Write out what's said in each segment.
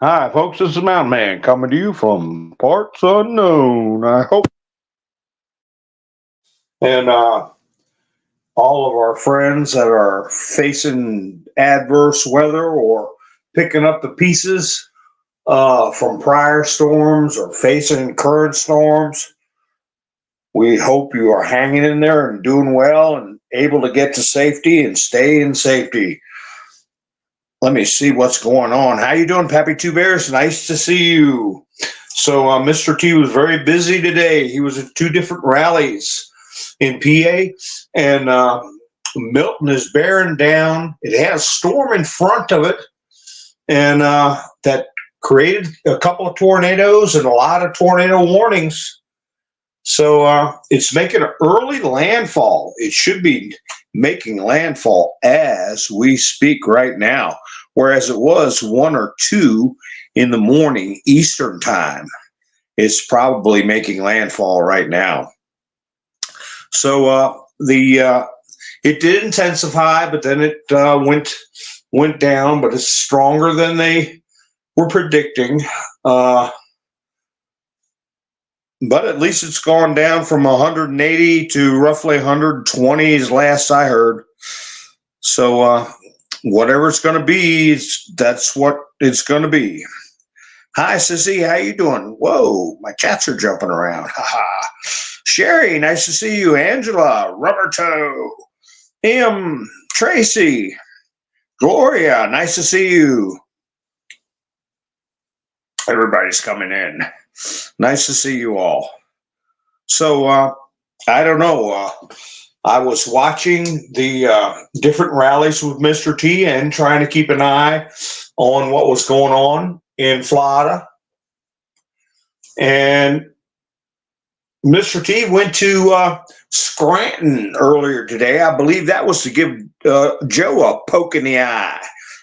Hi, folks. This is Mountain Man coming to you from parts unknown. I hope. And all of our friends that are facing adverse weather or picking up the pieces from prior storms or facing current storms, we hope you are hanging in there and doing well and able to get to safety and stay in safety. Let me see what's going on. How you doing, Pappy Two Bears? Nice to see you. So Mr. T was very busy today. He was at two different rallies in PA, and Milton is bearing down. It has storm in front of it, and that created a couple of tornadoes and a lot of tornado warnings. So it's making an early landfall. It should be making landfall as we speak right now, whereas it was 1 or 2 in the morning Eastern time. It's probably making landfall right now. So the it did intensify, but then it went down. But it's stronger than they were predicting. But at least it's gone down from 180 to roughly 120 is last I heard. So whatever it's going to be, that's what it's going to be. Hi, Sissy. How you doing? Whoa, my chats are jumping around. Haha. Sherry, nice to see you. Angela, Rubber Toe. Tracy. Gloria, nice to see you. Everybody's coming in. Nice to see you all. So I don't know. I was watching the different rallies with Mr. T and trying to keep an eye on what was going on in Florida. And Mr. T went to Scranton earlier today. I believe that was to give Joe a poke in the eye.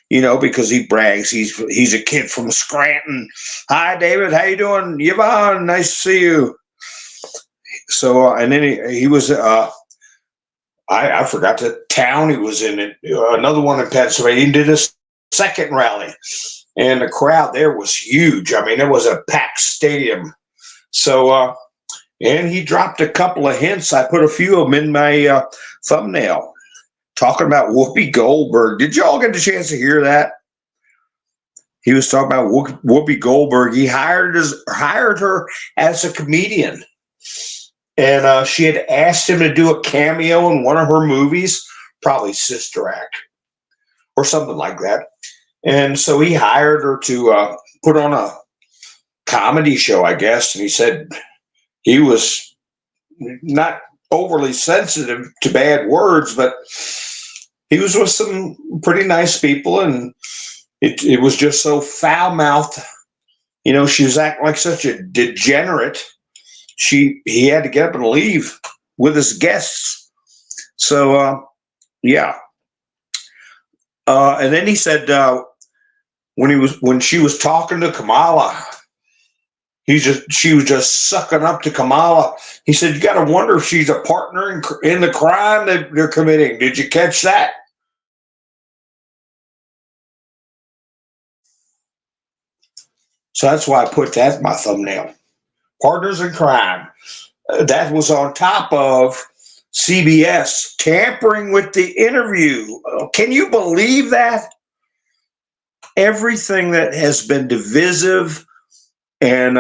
Because he brags he's a kid from Scranton. Hi, David. How you doing? Yvonne, nice to see you. So, and then he was, I forgot the town he was in. Another one in Pennsylvania. He did a second rally, and the crowd there was huge. I mean, it was a packed stadium. So, and he dropped a couple of hints. I put a few of them in my thumbnail. Talking about Whoopi Goldberg. Did y'all get a chance to hear that? He was talking about Whoopi Goldberg. He hired her as a comedian. And she had asked him to do a cameo in one of her movies, probably Sister Act or something like that. And so he hired her to put on a comedy show, I guess. And he said he was not overly sensitive to bad words, but he was with some pretty nice people, and it was just so foul-mouthed. She was acting like such a degenerate. He had to get up and leave with his guests. So, yeah. And then he said when she was talking to Kamala, she was just sucking up to Kamala. He said, you got to wonder if she's a partner in the crime that they're committing. Did you catch that? So that's why I put that in my thumbnail. Partners in crime. That was on top of CBS tampering with the interview. Can you believe that? Everything that has been divisive and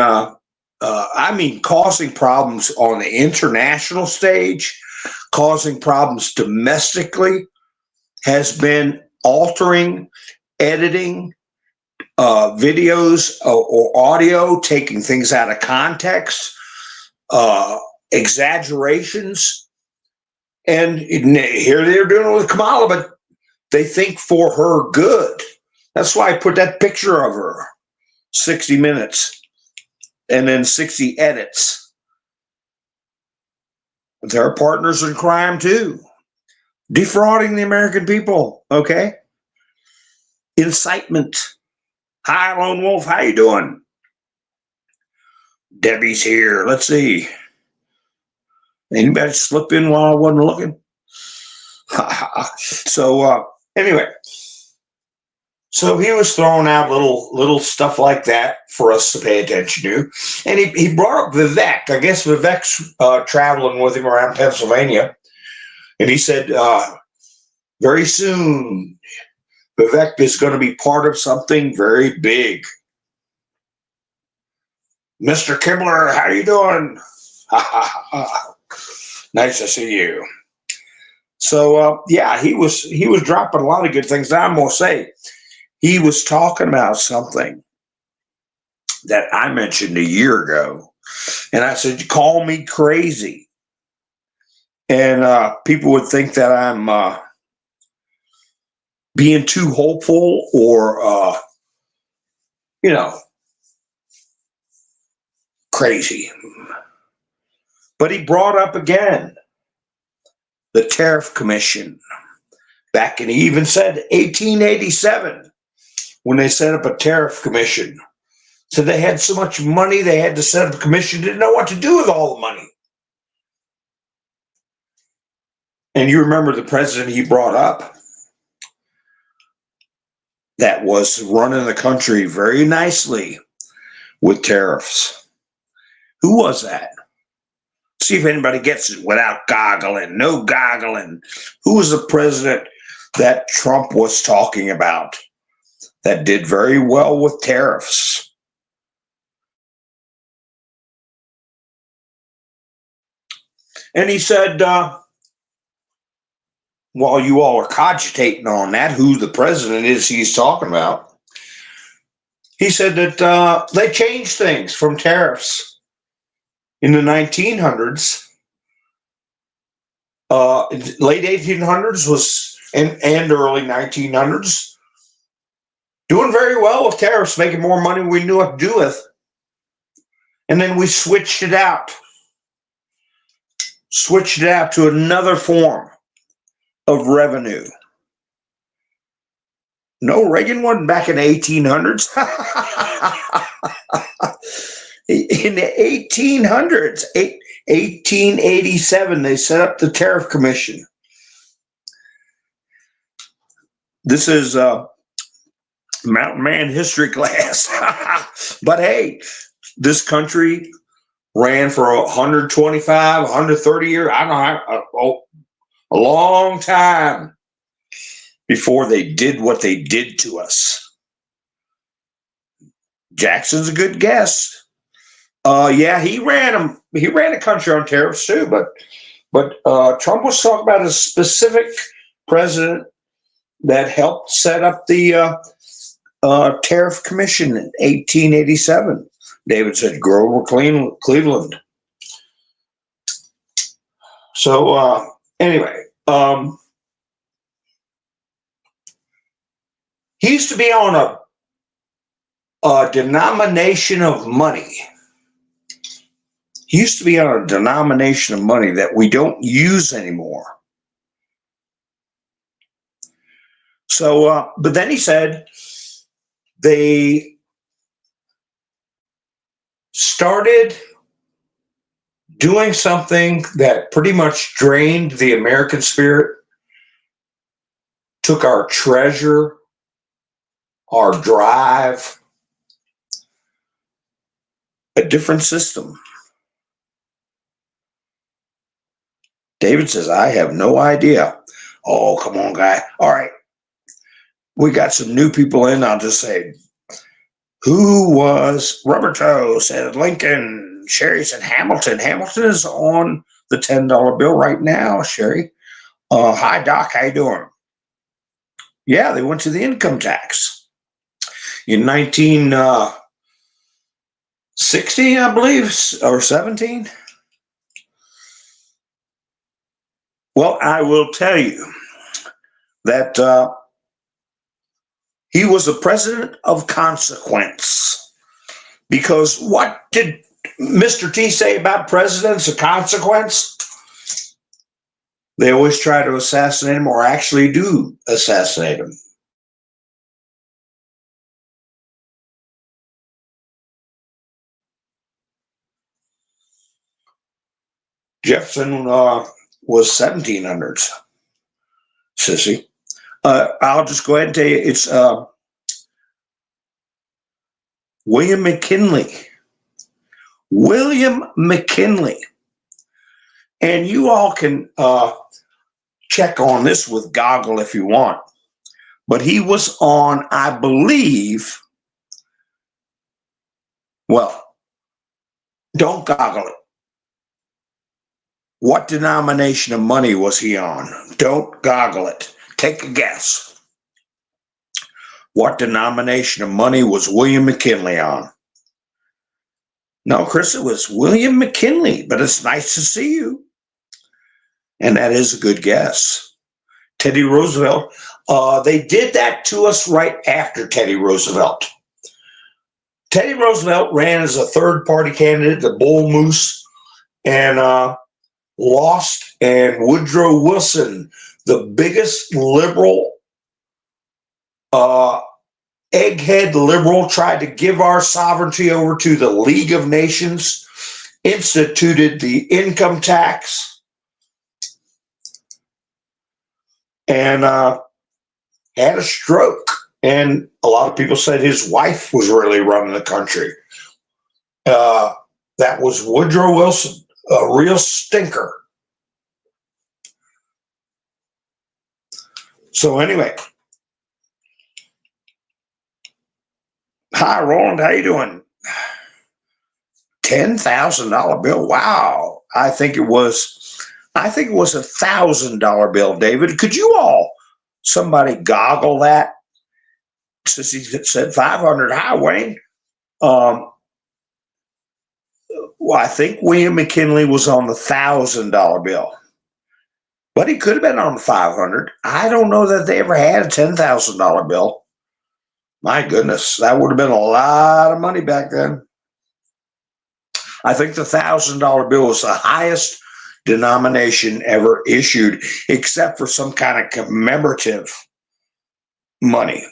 causing problems on the international stage, causing problems domestically, has been altering, editing videos or audio, taking things out of context, exaggerations. And here they're doing it with Kamala, but they think for her good. That's why I put that picture of her, 60 minutes. And then 60 edits. They're partners in crime too. Defrauding the American people, okay? Incitement. Hi, Lone Wolf, how you doing? Debbie's here. Let's see. Anybody slip in while I wasn't looking? So, anyway. So he was throwing out little stuff like that for us to pay attention to. And he brought up Vivek. I guess Vivek's traveling with him around Pennsylvania. And he said, very soon, Vivek is going to be part of something very big. Mr. Kimmler, how you doing? Nice to see you. So yeah, he was dropping a lot of good things. Now I'm gonna say he was talking about something that I mentioned a year ago, and I said, "Call me crazy," and people would think that I'm being too hopeful or you know crazy. But he brought up again the Tariff Commission back, and he even said 1887 when they set up a Tariff Commission. So they had so much money, they had to set up a commission, didn't know what to do with all the money. And you remember the president he brought up that was running the country very nicely with tariffs. Who was that? See if anybody gets it without goggling. No goggling. Who was the president that Trump was talking about that did very well with tariffs? And he said, while you all are cogitating on that, who the president is he's talking about, he said that they changed things from tariffs in the 1900s. Late 1800s was and early 1900s, doing very well with tariffs, making more money than we knew what to do with. And then we switched it out to another form of revenue. No, Reagan wasn't back in the 1800s. In the 1800s, 1887, they set up the Tariff Commission. This is Mountain Man history class. But hey, this country ran for 125, 130 years. I don't know, a long time before they did what they did to us. Jackson's a good guess. Yeah, he ran the country on tariffs too, but Trump was talking about a specific president that helped set up the Tariff Commission in 1887. David said Grover Cleveland. So anyway, he used to be on a denomination of money. He used to be on a denomination of money that we don't use anymore. So, but then he said they started doing something that pretty much drained the American spirit, took our treasure, our drive, a different system. David says, I have no idea. Oh, come on, guy. All right. We got some new people in. I'll just say, who was Rubber Toe? Said Lincoln. Sherry said Hamilton. Hamilton is on the $10 bill right now, Sherry. Hi, Doc. How you doing? Yeah, they went to the income tax in 1960, I believe, or 17. Well, I will tell you that he was a president of consequence, because what did Mr. T say about presidents of consequence? They always try to assassinate him, or actually do assassinate him. Jefferson was 1700s, sissy. I'll just go ahead and tell you, it's William McKinley. William McKinley. And you all can check on this with Goggle if you want. But he was on, I believe, well, don't Goggle it. What denomination of money was he on? Don't Goggle it. Take a guess. What denomination of money was William McKinley on? No, Chris, it was William McKinley, but it's nice to see you. And that is a good guess. Teddy Roosevelt. They did that to us right after Teddy Roosevelt. Teddy Roosevelt ran as a third-party candidate, the Bull Moose, and lost. And Woodrow Wilson, the biggest liberal, egghead liberal, tried to give our sovereignty over to the League of Nations, instituted the income tax, and had a stroke. And a lot of people said his wife was really running the country. That was Woodrow Wilson, a real stinker. So anyway, hi Roland, how you doing? $10,000 bill. Wow, I think it was $1,000 bill. David, could you all somebody goggle that? Since he said 500. Hi Wayne. Well, I think William McKinley was on the $1,000 bill, but he could have been on the 500. I don't know that they ever had a $10,000 bill. My goodness, that would have been a lot of money back then. I think the $1,000 bill was the highest denomination ever issued, except for some kind of commemorative money.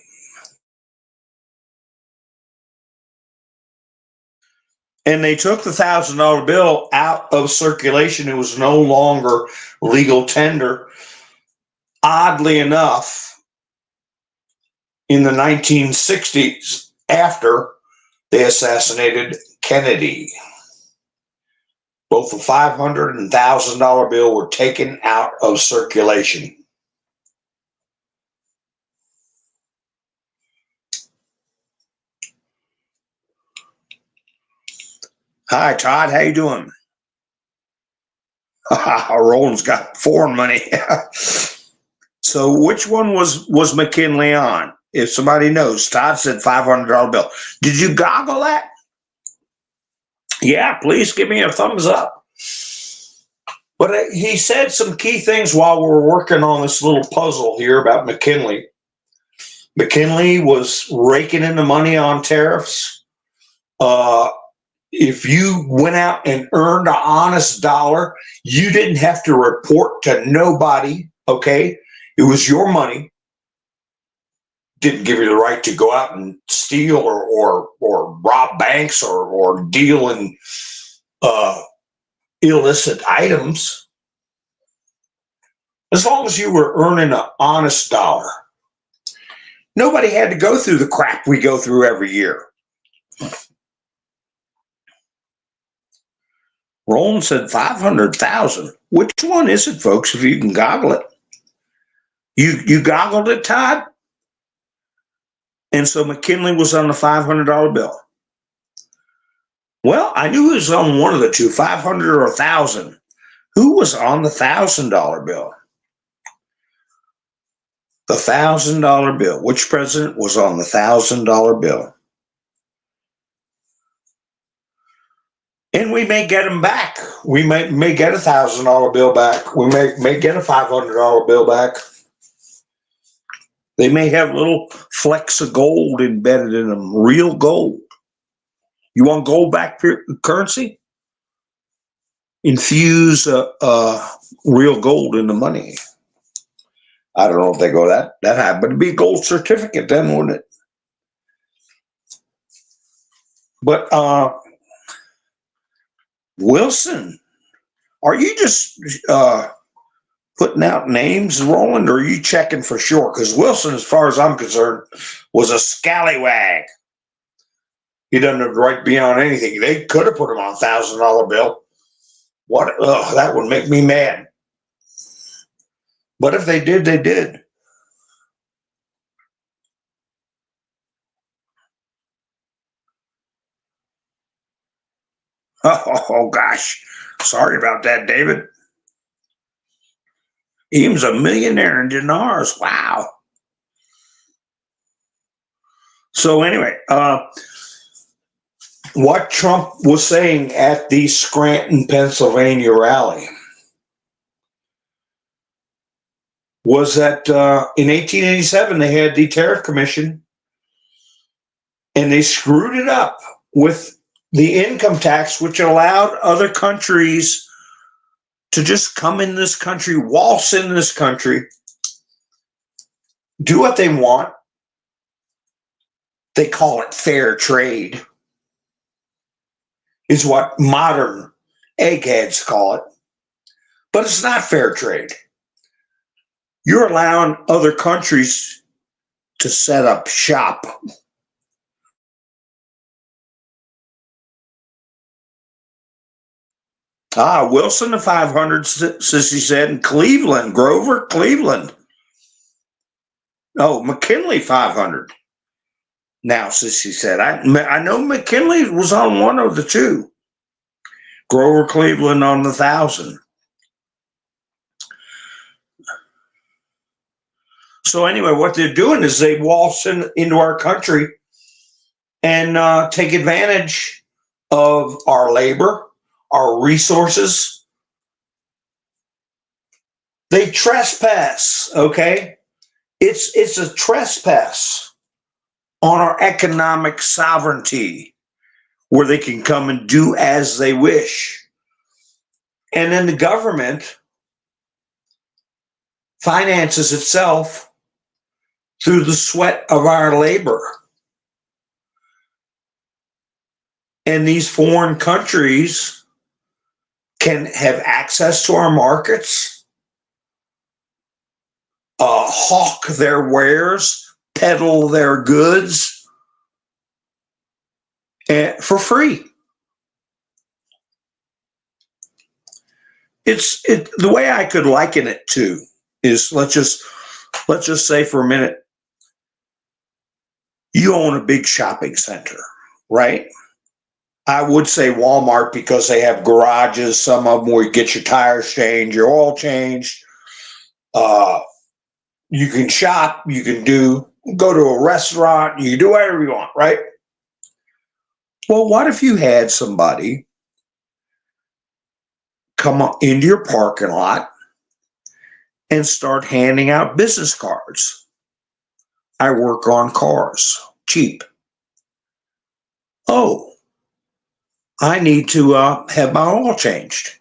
And they took the $1,000 bill out of circulation. It was no longer legal tender. Oddly enough, in the 1960s, after they assassinated Kennedy, both the $500 and $1,000 bill were taken out of circulation. Hi, Todd. How you doing? Roland's got foreign money. So which one was McKinley on? If somebody knows, Todd said $500 bill. Did you goggle that? Yeah, please give me a thumbs up. But he said some key things while we were working on this little puzzle here about McKinley. McKinley was raking in the money on tariffs. If you went out and earned an honest dollar, you didn't have to report to nobody, okay? It was your money. Didn't give you the right to go out and steal or rob banks or deal in illicit items. As long as you were earning an honest dollar. Nobody had to go through the crap we go through every year. Roland said 500,000. Which one is it, folks, if you can goggle it? You goggled it, Todd? And so McKinley was on the $500 bill. Well, I knew he was on one of the two, 500 or 1,000. Who was on the $1,000 bill? The $1,000 bill. Which president was on the $1,000 bill? And we may get them back. We may get a $1,000 bill back. We may get a $500 bill back. They may have little flecks of gold embedded in them, real gold. You want gold back currency? Infuse real gold in the money. I don't know if they go that high, but it'd be a gold certificate then, wouldn't it? But Wilson, are you just putting out names, Roland, or are you checking for sure? Because Wilson, as far as I'm concerned, was a scallywag. He doesn't have the right to be on anything. They could have put him on a $1,000 bill. What? Ugh, that would make me mad. But if they did, they did. Oh gosh. Sorry about that, David. He was a millionaire in dinars. Wow. So anyway, what Trump was saying at the Scranton, Pennsylvania rally was that in 1887 they had the Tariff Commission, and they screwed it up with the income tax, which allowed other countries to just come in this country, waltz in this country, do what they want. They call it fair trade, is what modern eggheads call it. But it's not fair trade. You're allowing other countries to set up shop. Wilson the 500, Sissy said, in Cleveland, Grover, Cleveland. Oh, McKinley 500. Now, Sissy said, I know McKinley was on one of the two. Grover, Cleveland on the 1,000. So anyway, what they're doing is they waltz into our country and take advantage of our labor, our resources. They trespass, okay? It's a trespass on our economic sovereignty, where they can come and do as they wish. And then the government finances itself through the sweat of our labor. And these foreign countries can have access to our markets, hawk their wares, peddle their goods for free. The way I could liken it to is, let's just say for a minute, you own a big shopping center, right? I would say Walmart, because they have garages, some of them where you get your tires changed, your oil changed. You can shop, you can go to a restaurant, you can do whatever you want, right? Well, what if you had somebody come into your parking lot and start handing out business cards? I work on cars, cheap. Oh, I need to have my oil changed.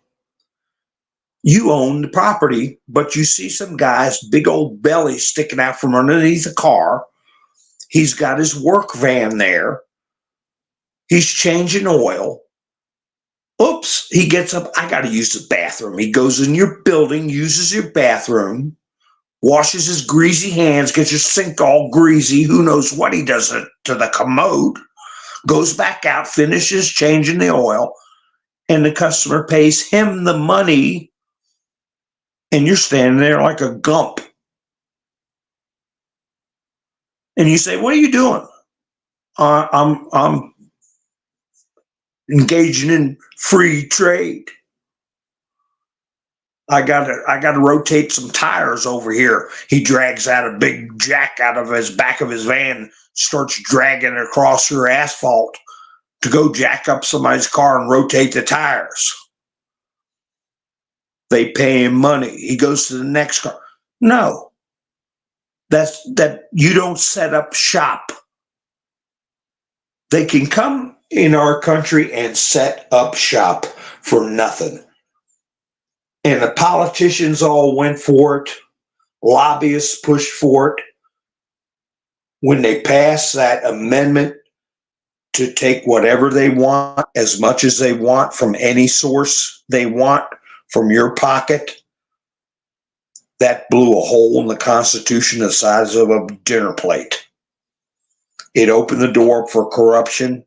You own the property, but you see some guy's big old belly sticking out from underneath the car. He's got his work van there. He's changing oil. Oops, he gets up. I got to use the bathroom. He goes in your building, uses your bathroom, washes his greasy hands, gets your sink all greasy. Who knows what he does to the commode. Goes back out, finishes changing the oil, and the customer pays him the money, and you're standing there like a gump. And you say, "What are you doing?" I'm engaging in free trade. I gotta rotate some tires over here. He drags out a big jack out of his back of his van, starts dragging it across your asphalt to go jack up somebody's car and rotate the tires. They pay him money. He goes to the next car. No, that you don't set up shop. They can come in our country and set up shop for nothing. And the politicians all went for it. Lobbyists pushed for it. When they passed that amendment to take whatever they want, as much as they want, from any source they want, from your pocket, that blew a hole in the Constitution the size of a dinner plate. It opened the door for corruption.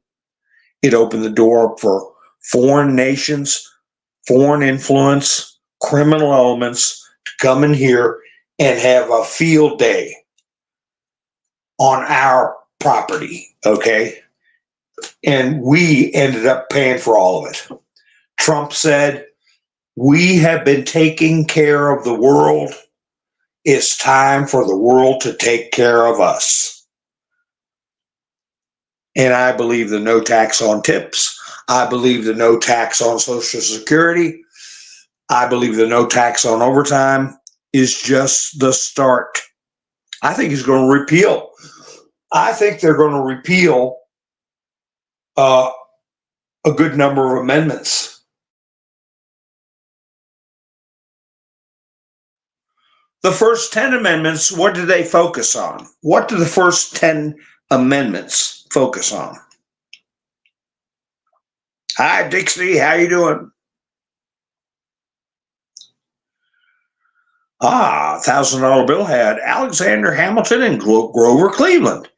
It opened the door up for foreign nations, foreign influence, criminal elements to come in here and have a field day on our property, okay? And we ended up paying for all of it. Trump said, "We have been taking care of the world. It's time for the world to take care of us." And I believe the no tax on tips. I believe the no tax on Social Security. I believe the no tax on overtime is just the start. I think he's going to repeal. I think they're going to repeal a good number of amendments. The first 10 amendments, what do they focus on? What do the first 10 amendments focus on? Hi, Dixie. How you doing? $1,000 bill had Alexander Hamilton and Grover Cleveland.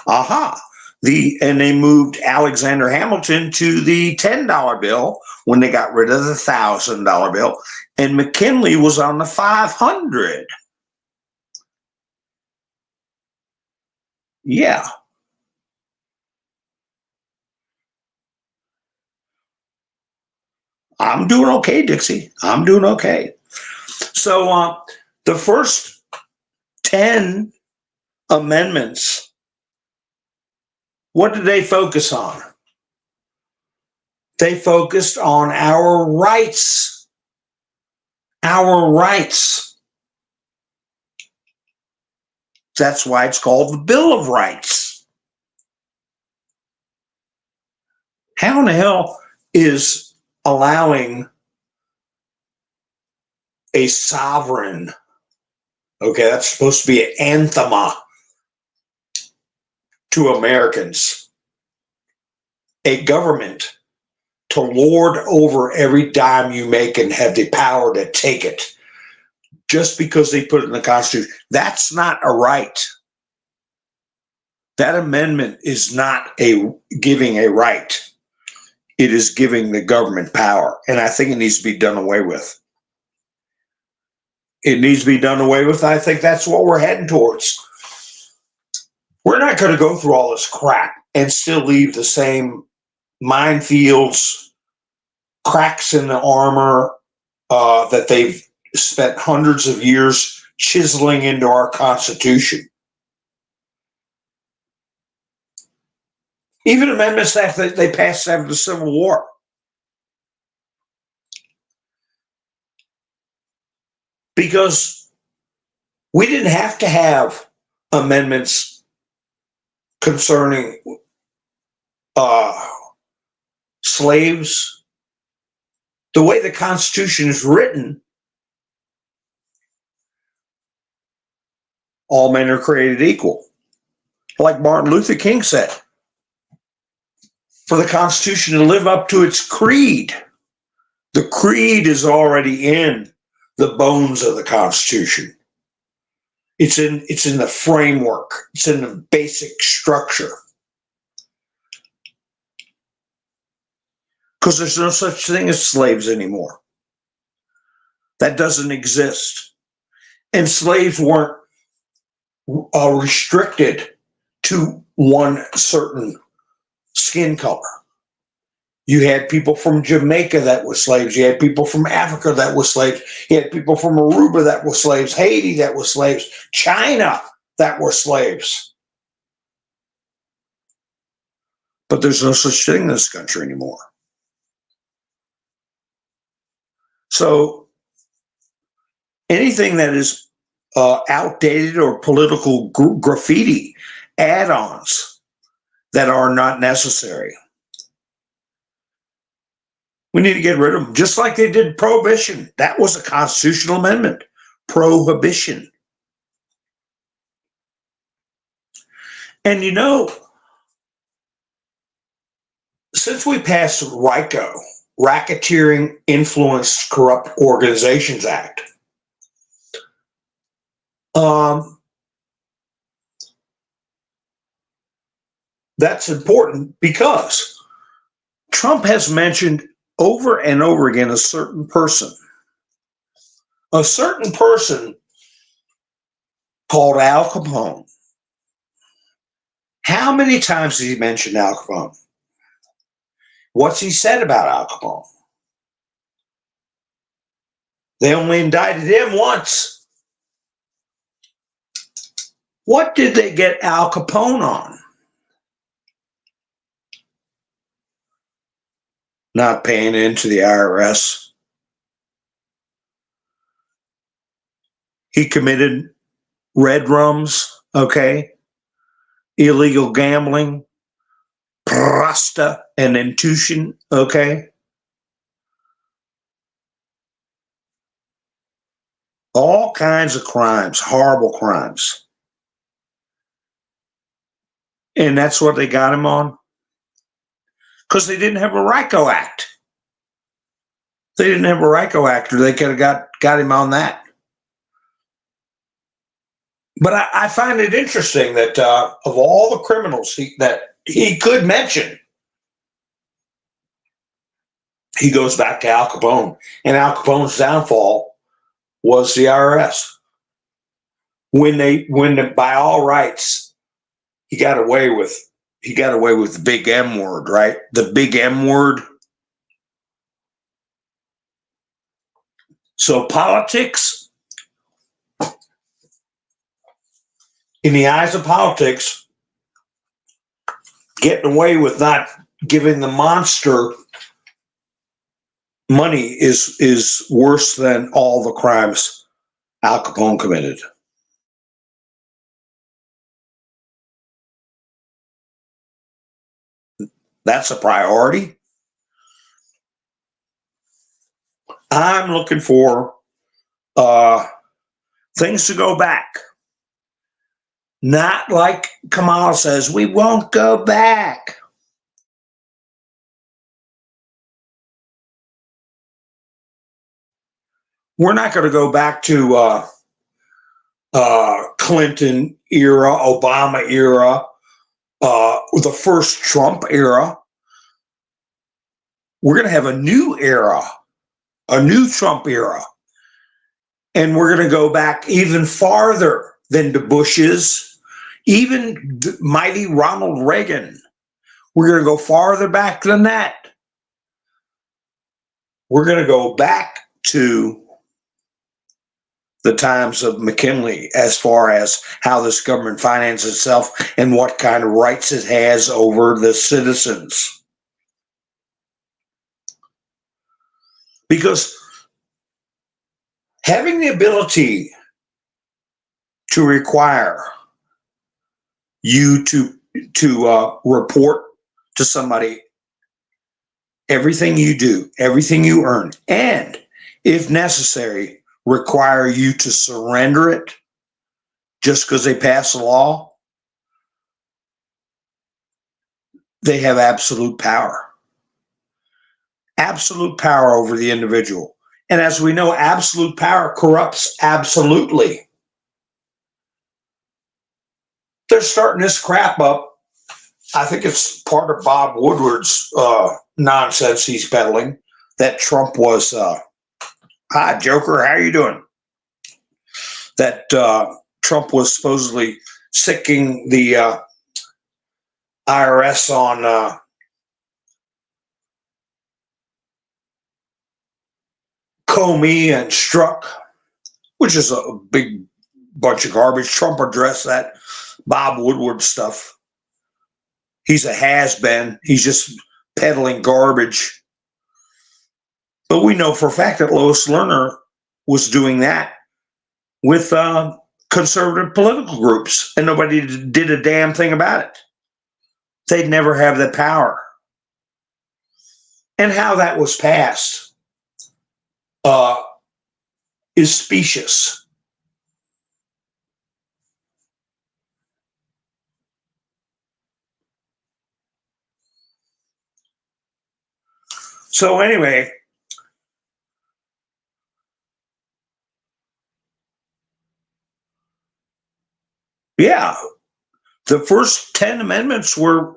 Aha. And they moved Alexander Hamilton to the $10 bill when they got rid of the $1,000 bill. And McKinley was on the 500. Yeah. I'm doing okay, Dixie. I'm doing okay. So the first 10 amendments, what did they focus on? They focused on our rights. Our rights. That's why it's called the Bill of Rights. How in the hell is allowing a sovereign, okay, that's supposed to be an anathema to Americans, a government to lord over every dime you make and have the power to take it just because they put it in the Constitution? That's not a right. That amendment is not giving a right. It is giving the government power. And I think it needs to be done away with. It needs to be done away with. I think that's what we're heading towards. We're not going to go through all this crap and still leave the same minefields, cracks in the armor that they've spent hundreds of years chiseling into our Constitution. Even amendments that they passed after the Civil War. Because we didn't have to have amendments concerning slaves. The way the Constitution is written, all men are created equal. Like Martin Luther King said, for the Constitution to live up to its creed. The creed is already in the bones of the Constitution. It's in the framework. It's in the basic structure. Because there's no such thing as slaves anymore. That doesn't exist. And slaves weren't restricted to one certain skin color. You had people from Jamaica that were slaves. You had people from Africa that were slaves. You had people from Aruba that were slaves, Haiti that were slaves, China that were slaves. But there's no such thing in this country anymore. So anything that is outdated or political graffiti, add-ons that are not necessary, we need to get rid of them, just like they did prohibition. That was a constitutional amendment. Prohibition. And you know, since we passed RICO, Racketeering Influenced Corrupt Organizations Act, that's important because Trump has mentioned over and over again a certain person. A certain person called Al Capone. How many times has he mentioned Al Capone? What's he said about Al Capone? They only indicted him once. What did they get Al Capone on? Not paying into the IRS. He committed red rums, okay? Illegal gambling, prostitution, okay? All kinds of crimes, horrible crimes. And that's what they got him on? Because they didn't have a RICO Act. They didn't have a RICO Act, or they could have got him on that. But I find it interesting that of all the criminals that he could mention, he goes back to Al Capone. And Al Capone's downfall was the IRS. When by all rights, he got away with the big M word, right? The big M word. So politics, in the eyes of politics, getting away with not giving the monster money is worse than all the crimes Al Capone committed. That's a priority. I'm looking for things to go back. Not like Kamala says, we won't go back. We're not going to go back to Clinton era, Obama era, the first Trump era. We're going to have a new era, a new Trump era. And we're going to go back even farther than the Bushes, even the mighty Ronald Reagan. We're going to go farther back than that. We're going to go back to the times of McKinley as far as how this government finances itself and what kind of rights it has over the citizens. Because having the ability to require you to report to somebody everything you do, everything you earn, and if necessary, require you to surrender it just because they pass a law, they have absolute power. Absolute power over the individual. And as we know, absolute power corrupts absolutely. They're starting this crap up. I think it's part of Bob Woodward's nonsense he's peddling, that Trump was, hi, Joker, how you doing? That Trump was supposedly sicking the IRS on Comey and Strzok, which is a big bunch of garbage. Trump addressed that Bob Woodward stuff. He's a has-been. He's just peddling garbage. But we know for a fact that Lois Lerner was doing that with conservative political groups, and nobody did a damn thing about it. They'd never have the power. And how that was passed is specious. So anyway, yeah, the first 10 amendments were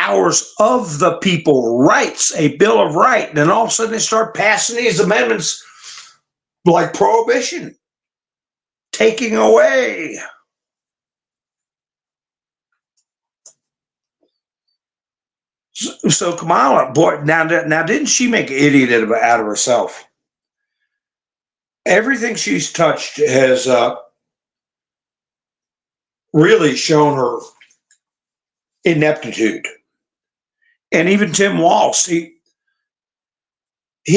powers of the people, rights, a Bill of Rights. And then all of a sudden they start passing these amendments like prohibition, taking away. So Kamala, boy, now didn't she make an idiot out of herself? Everything she's touched has really shown her ineptitude. And even Tim Walz, he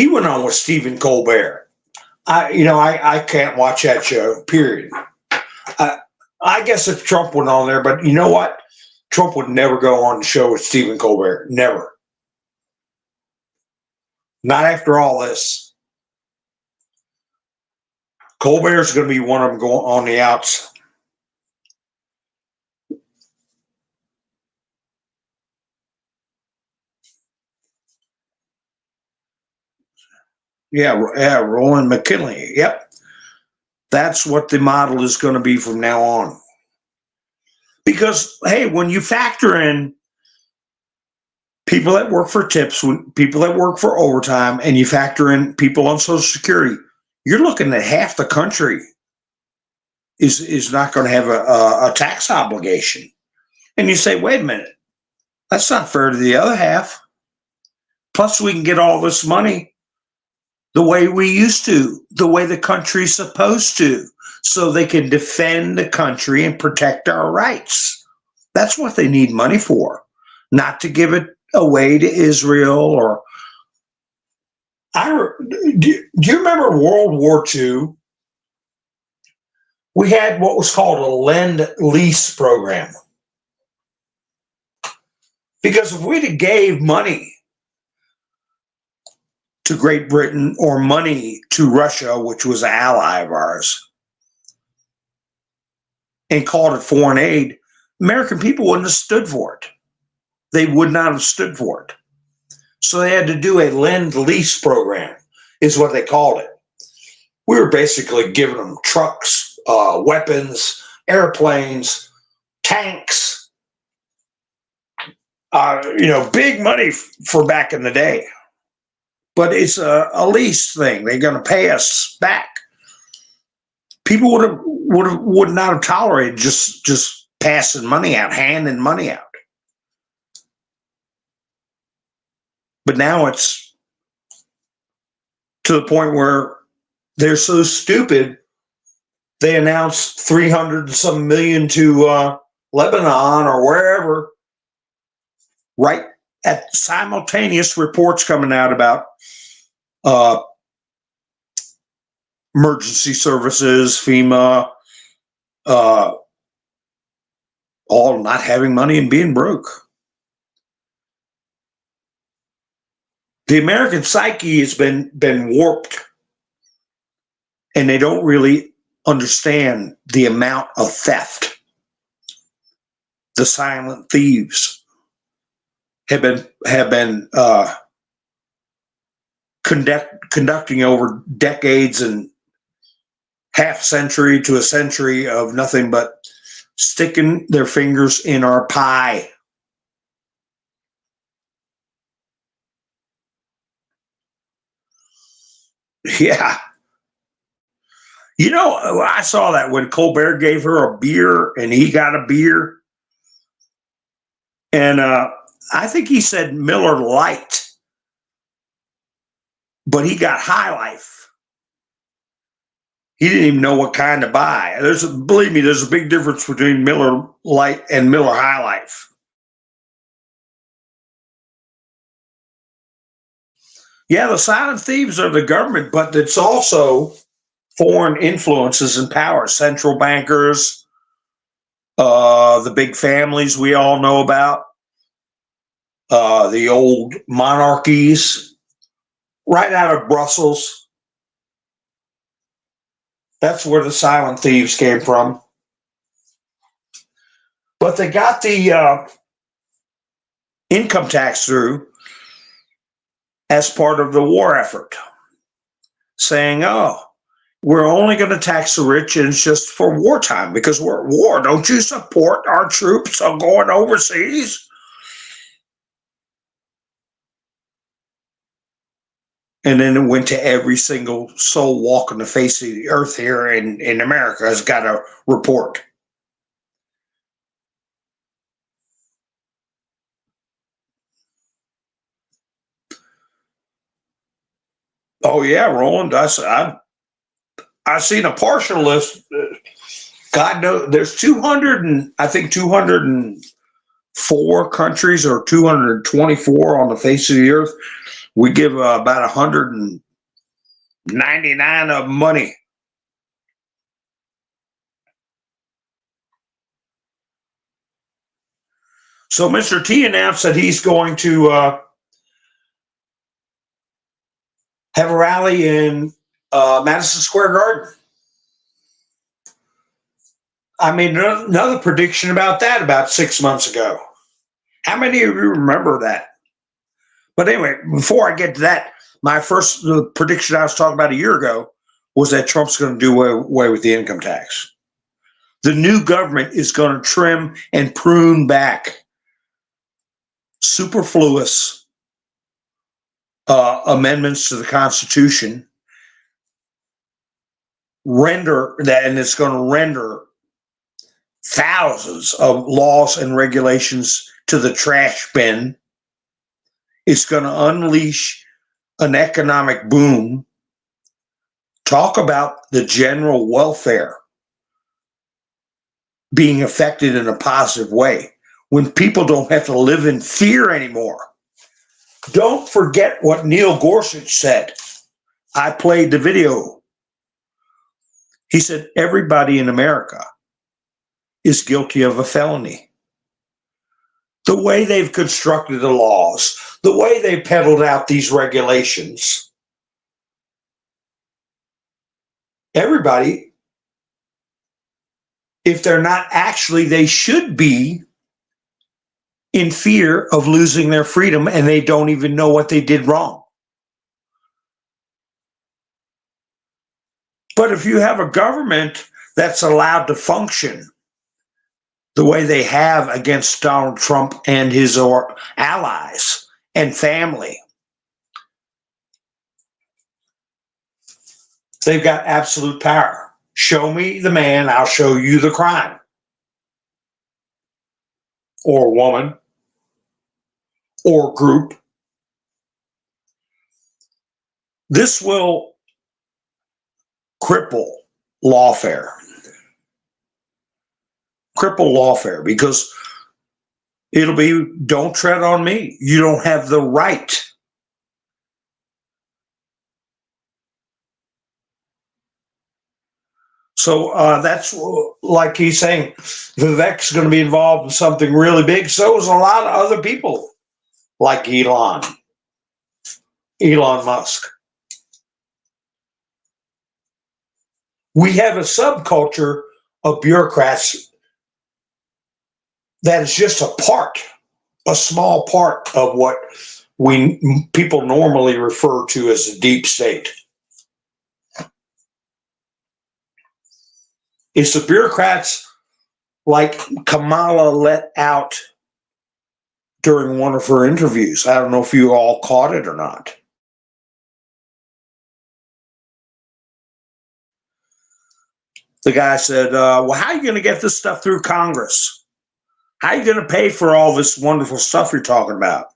went on with Stephen Colbert. I can't watch that show, period. I guess if Trump went on there, but you know what? Trump would never go on the show with Stephen Colbert. Never. Not after all this. Colbert's going to be one of them going on the outs. Yeah, Roland McKinley. Yep. That's what the model is going to be from now on. Because, hey, when you factor in people that work for tips, people that work for overtime, and you factor in people on Social Security, you're looking at half the country is not going to have a tax obligation. And you say, wait a minute, that's not fair to the other half. Plus, we can get all this money the way we used to, the way the country's supposed to, so they can defend the country and protect our rights. That's what they need money for, not to give it away to Israel. Or do you remember World War II? We had what was called a lend-lease program. Because if we'd have gave money to Great Britain or money to Russia, which was an ally of ours, and called it foreign aid, American people wouldn't have stood for it. They would not have stood for it. So they had to do a lend-lease program, is what they called it. We were basically giving them trucks, weapons, airplanes, tanks, big money for back in the day. But it's a lease thing. They're going to pay us back. People would not have tolerated just passing money out, handing money out. But now it's to the point where they're so stupid, they announced 300 and some million to Lebanon or wherever, right at simultaneous reports coming out about emergency services, FEMA, all not having money and being broke. The American psyche has been warped, and they don't really understand the amount of theft. The silent thieves have been conducting over decades and half century to a century of nothing but sticking their fingers in our pie. Yeah. I saw that when Colbert gave her a beer and he got a beer. And I think he said Miller Lite, but he got High Life. He didn't even know what kind to buy. Believe me, there's a big difference between Miller Lite and Miller High Life. Yeah, the silent thieves are the government, but it's also foreign influences and power, central bankers, the big families we all know about, the old monarchies, right out of Brussels. That's where the silent thieves came from. But they got the income tax through as part of the war effort, saying, we're only going to tax the rich and it's just for wartime because we're at war. Don't you support our troops on going overseas? And then it went to every single soul walking the face of the earth here in America has got a report. Oh yeah, Roland. I seen a partial list. God knows there's 200 and I think 204 countries or 224 on the face of the earth. We give about 199 of money. So Mr. T announced that he's going to have a rally in Madison Square Garden. I made another prediction about that about 6 months ago. How many of you remember that? But anyway, before I get to that, my first prediction I was talking about a year ago was that Trump's going to do away with the income tax. The new government is going to trim and prune back superfluous amendments to the Constitution, render that, and it's going to render thousands of laws and regulations to the trash bin. It's going to unleash an economic boom. Talk about the general welfare being affected in a positive way when people don't have to live in fear anymore. Don't forget what Neil Gorsuch said. I played the video. He said, everybody in America is guilty of a felony. The way they've constructed the laws, the way they peddled out these regulations, everybody, if they're not actually, they should be in fear of losing their freedom and they don't even know what they did wrong. But if you have a government that's allowed to function the way they have against Donald Trump and his allies and family, they've got absolute power. Show me the man, I'll show you the crime. Or woman, or group. This will cripple lawfare. Cripple lawfare because it'll be, don't tread on me. You don't have the right. So that's like he's saying, Vivek's going to be involved in something really big. So is a lot of other people like Elon Musk. We have a subculture of bureaucrats that is just a small part of what people normally refer to as the deep state. It's the bureaucrats like Kamala let out during one of her interviews. I don't know if you all caught it or not. The guy said, well, how are you going to get this stuff through Congress? How are you going to pay for all this wonderful stuff you're talking about?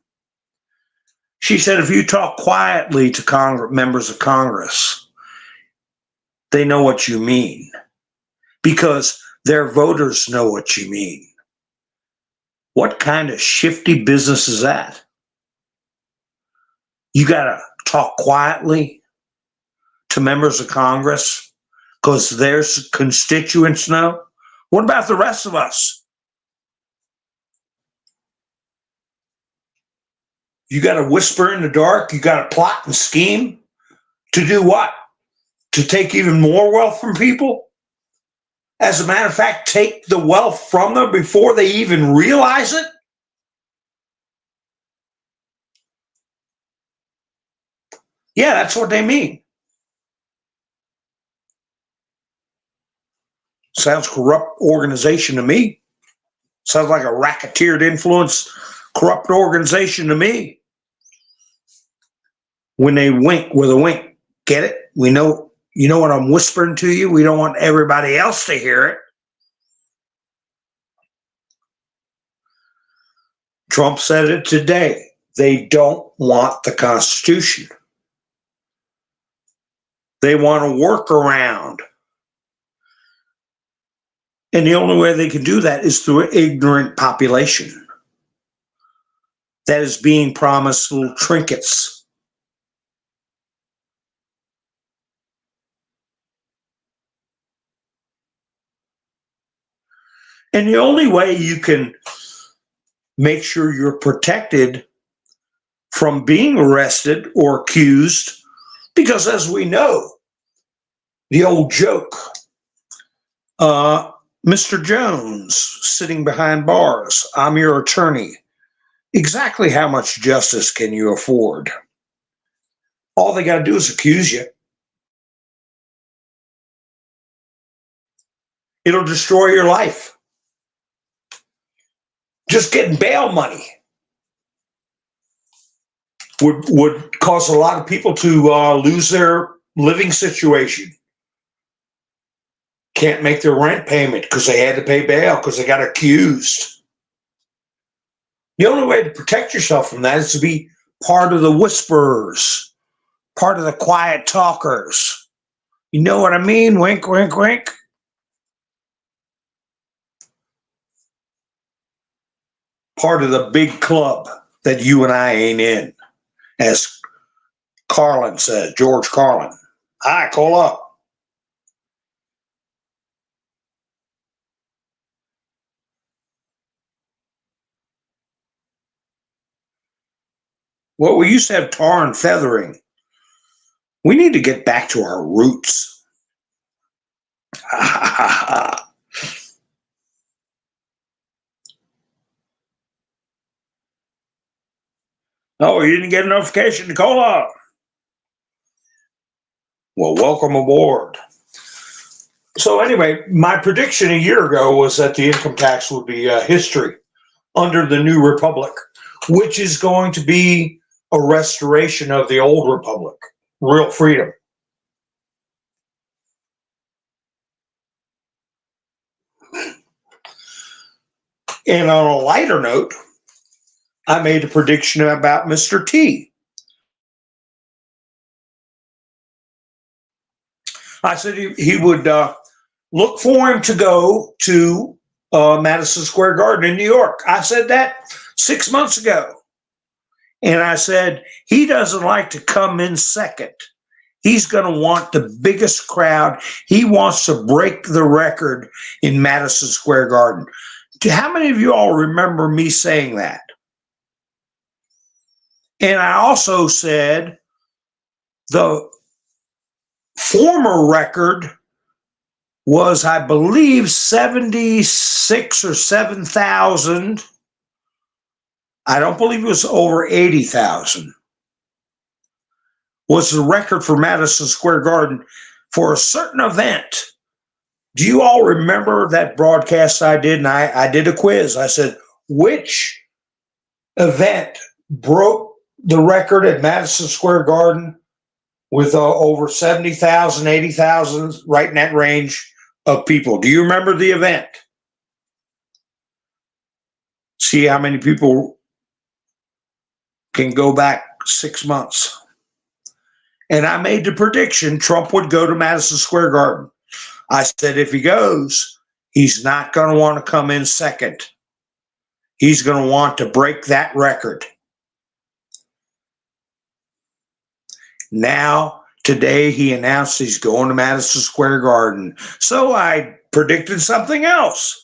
She said, if you talk quietly to members of Congress, they know what you mean because their voters know what you mean. What kind of shifty business is that? You got to talk quietly to members of Congress because their constituents know. What about the rest of us? You got to whisper in the dark. You got to plot and scheme to do what? To take even more wealth from people? As a matter of fact, take the wealth from them before they even realize it? Yeah, that's what they mean. Sounds corrupt organization to me. Sounds like a racketeered influence, corrupt organization to me. when they wink with a wink. Get it? We know, you know what I'm whispering to you? We don't want everybody else to hear it. Trump said it today. They don't want the Constitution. They want a workaround. And the only way they can do that is through an ignorant population that is being promised little trinkets. And the only way you can make sure you're protected from being arrested or accused, because as we know, the old joke, Mr. Jones sitting behind bars, I'm your attorney. Exactly how much justice can you afford? All they got to do is accuse you. It'll destroy your life. Just getting bail money would cause a lot of people to lose their living situation. Can't make their rent payment because they had to pay bail because they got accused. The only way to protect yourself from that is to be part of the whisperers, part of the quiet talkers. You know what I mean? Wink, wink, wink. Part of the big club that you and I ain't in, as Carlin says, George Carlin. Hi, call up. Well, we used to have tar and feathering. We need to get back to our roots. Oh, you didn't get a notification to call up. Well, welcome aboard. So anyway, my prediction a year ago was that the income tax would be history under the new republic, which is going to be a restoration of the old republic, real freedom. And on a lighter note, I made a prediction about Mr. T. I said he would look for him to go to Madison Square Garden in New York. I said that 6 months ago. And I said, he doesn't like to come in second. He's going to want the biggest crowd. He wants to break the record in Madison Square Garden. How many of you all remember me saying that? And I also said the former record was, I believe, 76 or 7,000. I don't believe it was over 80,000. Was the record for Madison Square Garden for a certain event. Do you all remember that broadcast I did? And I did a quiz. I said, which event broke the record at Madison Square Garden with over 70,000, 80,000, right in that range of people? Do you remember the event? See how many people can go back 6 months. And I made the prediction Trump would go to Madison Square Garden. I said, if he goes, he's not going to want to come in second. He's going to want to break that record. Now, today, he announced he's going to Madison Square Garden. So I predicted something else.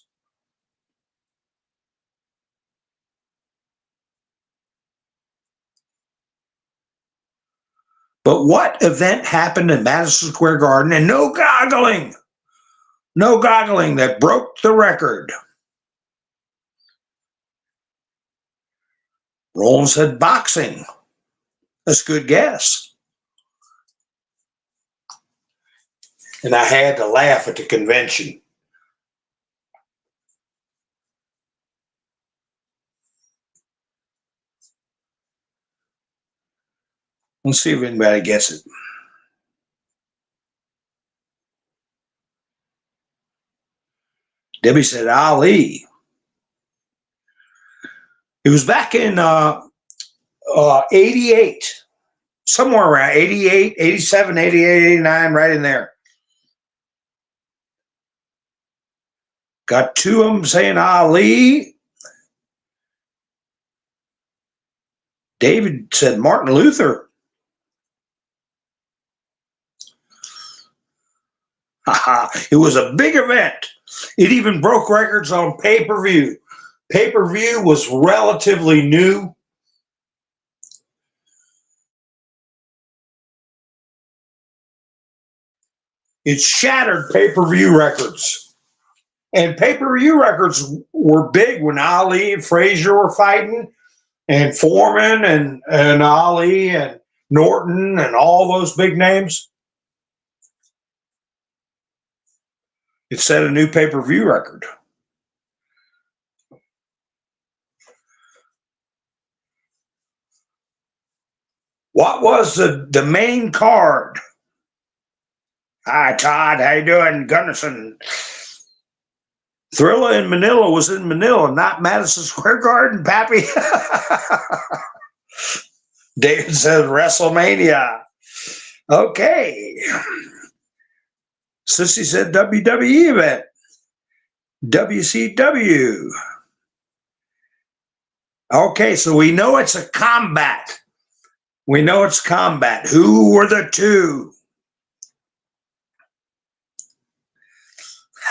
But what event happened in Madison Square Garden, and no goggling that broke the record? Roland said boxing. That's a good guess. And I had to laugh at the convention. Let's see if anybody gets it. Debbie said Ali. It was back in 88, somewhere around 88, 87, 88, 89, right in there. Got two of them saying Ali. David said Martin Luther. It was a big event. It even broke records on pay-per-view. Pay-per-view was relatively new. It shattered pay-per-view records. And pay-per-view records were big when Ali and Frazier were fighting, and Foreman and Ali and Norton and all those big names. It set a new pay-per-view record. What was the main card? Hi, Todd. How you doing? Gunnarsson. Thrilla in Manila was in Manila, not Madison Square Garden, Pappy. David says WrestleMania. Okay. Sissy said WWE event. WCW. Okay, so we know it's a combat. We know it's combat. Who were the two?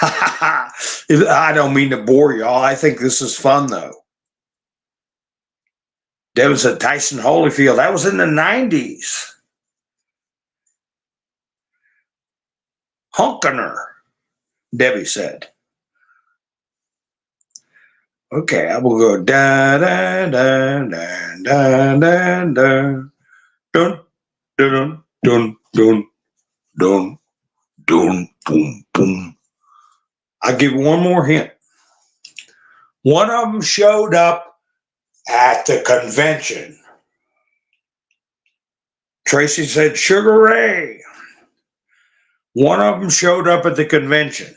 I don't mean to bore y'all. I think this is fun, though. There was a Tyson Holyfield. That was in the 90s. Hunkener, Debbie said. Okay, I will go da da da da da da da dun dun dun dun dun dun boom boom. I'll give one more hint. One of them showed up at the convention. Tracy said Sugar Ray. One of them showed up at the convention.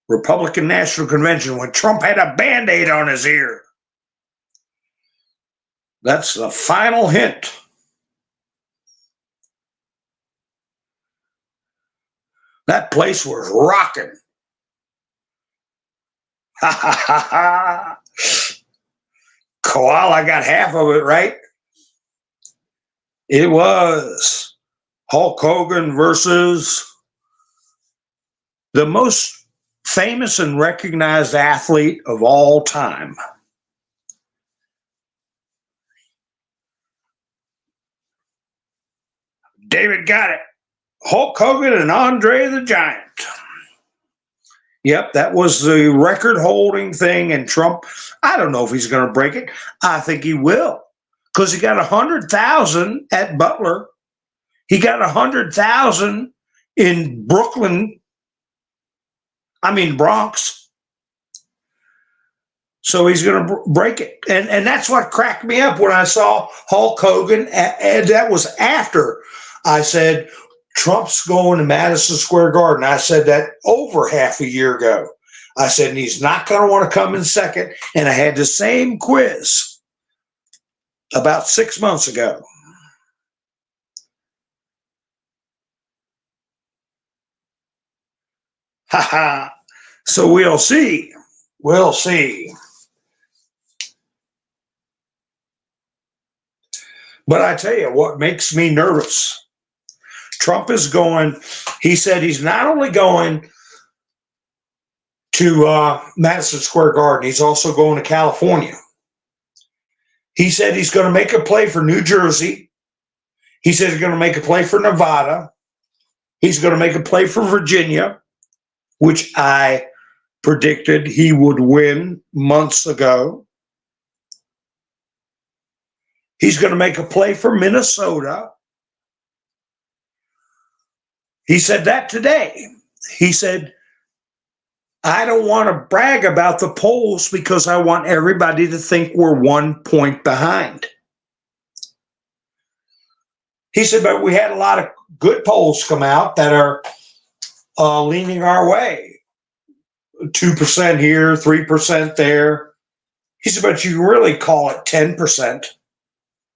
Republican National Convention when Trump had a Band-Aid on his ear. That's the final hint. That place was rocking. Ha ha ha ha. Koala got half of it right. It was Hulk Hogan versus the most famous and recognized athlete of all time. David got it. Hulk Hogan and Andre the Giant. Yep, that was the record-holding thing, and Trump, I don't know if he's going to break it. I think he will, because he got 100,000 at Butler. He got 100,000 in Bronx. So he's going to break it. And that's what cracked me up when I saw Hulk Hogan, and that was after I said, Trump's going to Madison Square Garden. I said that over half a year ago. I said, and he's not going to want to come in second. And I had the same quiz about 6 months ago. Ha ha. So we'll see. We'll see. But I tell you what makes me nervous. Trump is going, he said he's not only going to Madison Square Garden, he's also going to California. He said he's going to make a play for New Jersey. He said he's going to make a play for Nevada. He's going to make a play for Virginia, which I predicted he would win months ago. He's going to make a play for Minnesota. He said that today. He said, I don't want to brag about the polls because I want everybody to think we're 1 point behind. He said, but we had a lot of good polls come out that are leaning our way. 2% here, 3% there. He said, but you can really call it 10%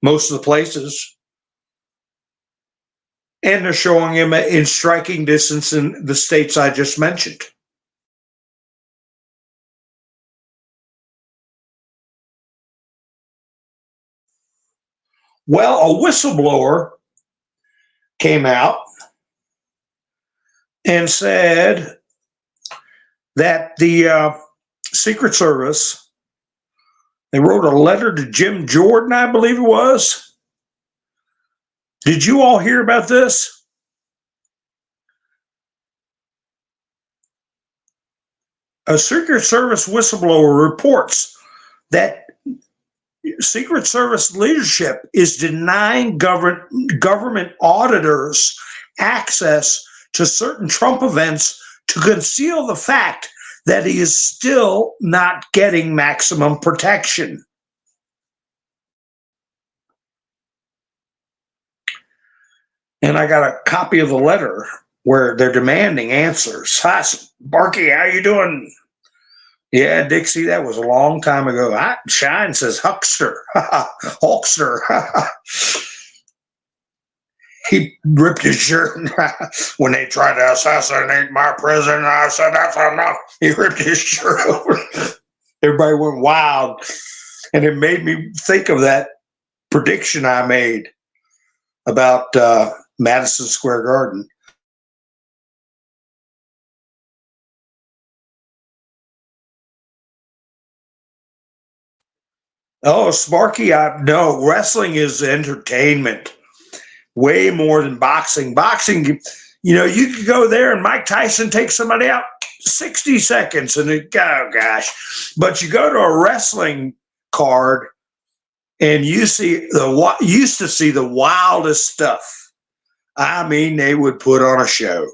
most of the places. And they're showing him in striking distance in the states I just mentioned. Well, a whistleblower came out and said that the Secret Service, they wrote a letter to Jim Jordan, I believe it was. Did you all hear about this? A Secret Service whistleblower reports that Secret Service leadership is denying government auditors access to certain Trump events to conceal the fact that he is still not getting maximum protection. And I got a copy of the letter where they're demanding answers. Hi, Sparky, how you doing? Yeah, Dixie, that was a long time ago. Shine says huckster, hulkster. He ripped his shirt when they tried to assassinate my president. I said, that's enough. He ripped his shirt over. Everybody went wild. And it made me think of that prediction I made about Madison Square Garden. Oh, Sparky, no, wrestling is entertainment. Way more than boxing. Boxing, you could go there and Mike Tyson takes somebody out 60 seconds and oh gosh. But you go to a wrestling card and you used to see the wildest stuff. I mean, they would put on a show.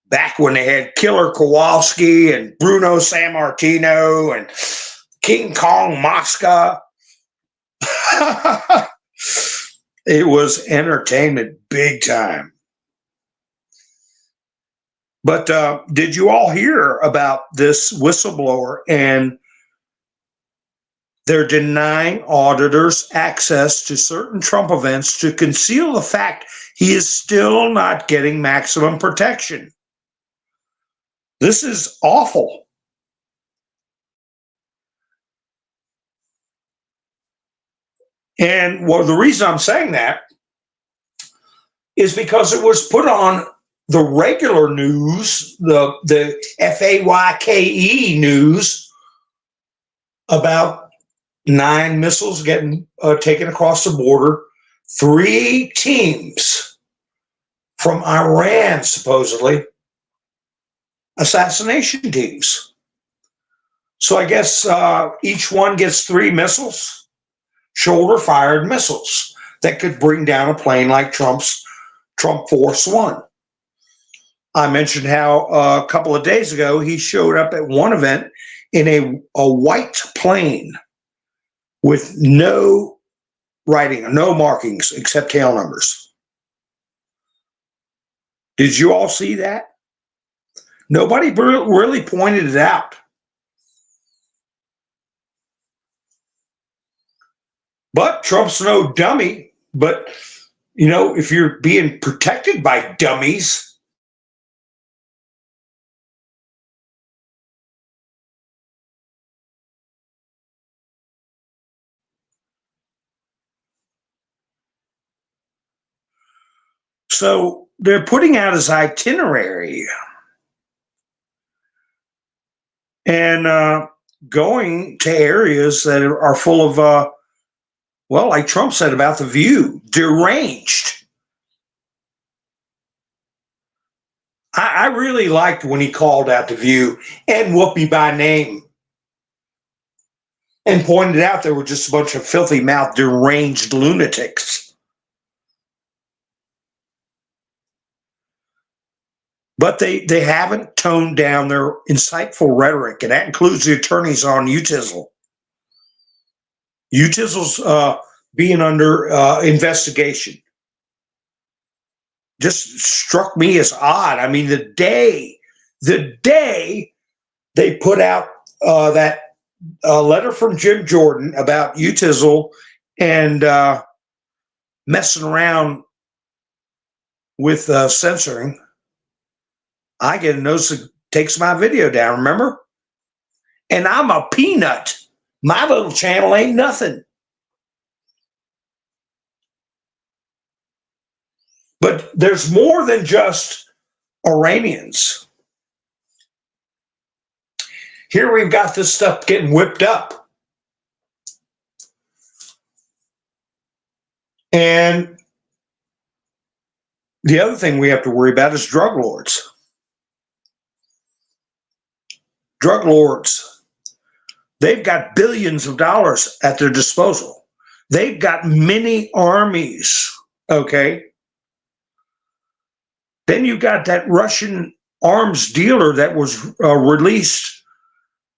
Back when they had Killer Kowalski and Bruno Sammartino and King Kong Mosca. It was entertainment big time. But did you all hear about this whistleblower? And they're denying auditors access to certain Trump events to conceal the fact he is still not getting maximum protection. This is awful. And well, the reason I'm saying that is because it was put on the regular news, the FAYKE news, about 9 missiles getting taken across the border, 3 teams from Iran, supposedly, assassination teams. So I guess each one gets 3 missiles. Shoulder-fired missiles that could bring down a plane like Trump Force One. I mentioned how a couple of days ago he showed up at one event in a white plane with no writing, no markings except tail numbers. Did you all see that? Nobody really pointed it out. But Trump's no dummy. But, if you're being protected by dummies, so they're putting out his itinerary and going to areas that are full of, like Trump said about The View, deranged. I really liked when he called out The View and Whoopi by name and pointed out they were just a bunch of filthy-mouthed, deranged lunatics. But they haven't toned down their insightful rhetoric, and that includes the attorneys on UTISL. UTISL's being under investigation. just struck me as odd. I mean, the day they put out that letter from Jim Jordan about UTISL and messing around with censoring, I get a notice that takes my video down, remember? And I'm a peanut. My little channel ain't nothing. But there's more than just Iranians. Here we've got this stuff getting whipped up. And the other thing we have to worry about is drug lords. Drug lords, they've got billions of dollars at their disposal. They've got many armies, okay? Then you got that Russian arms dealer that was released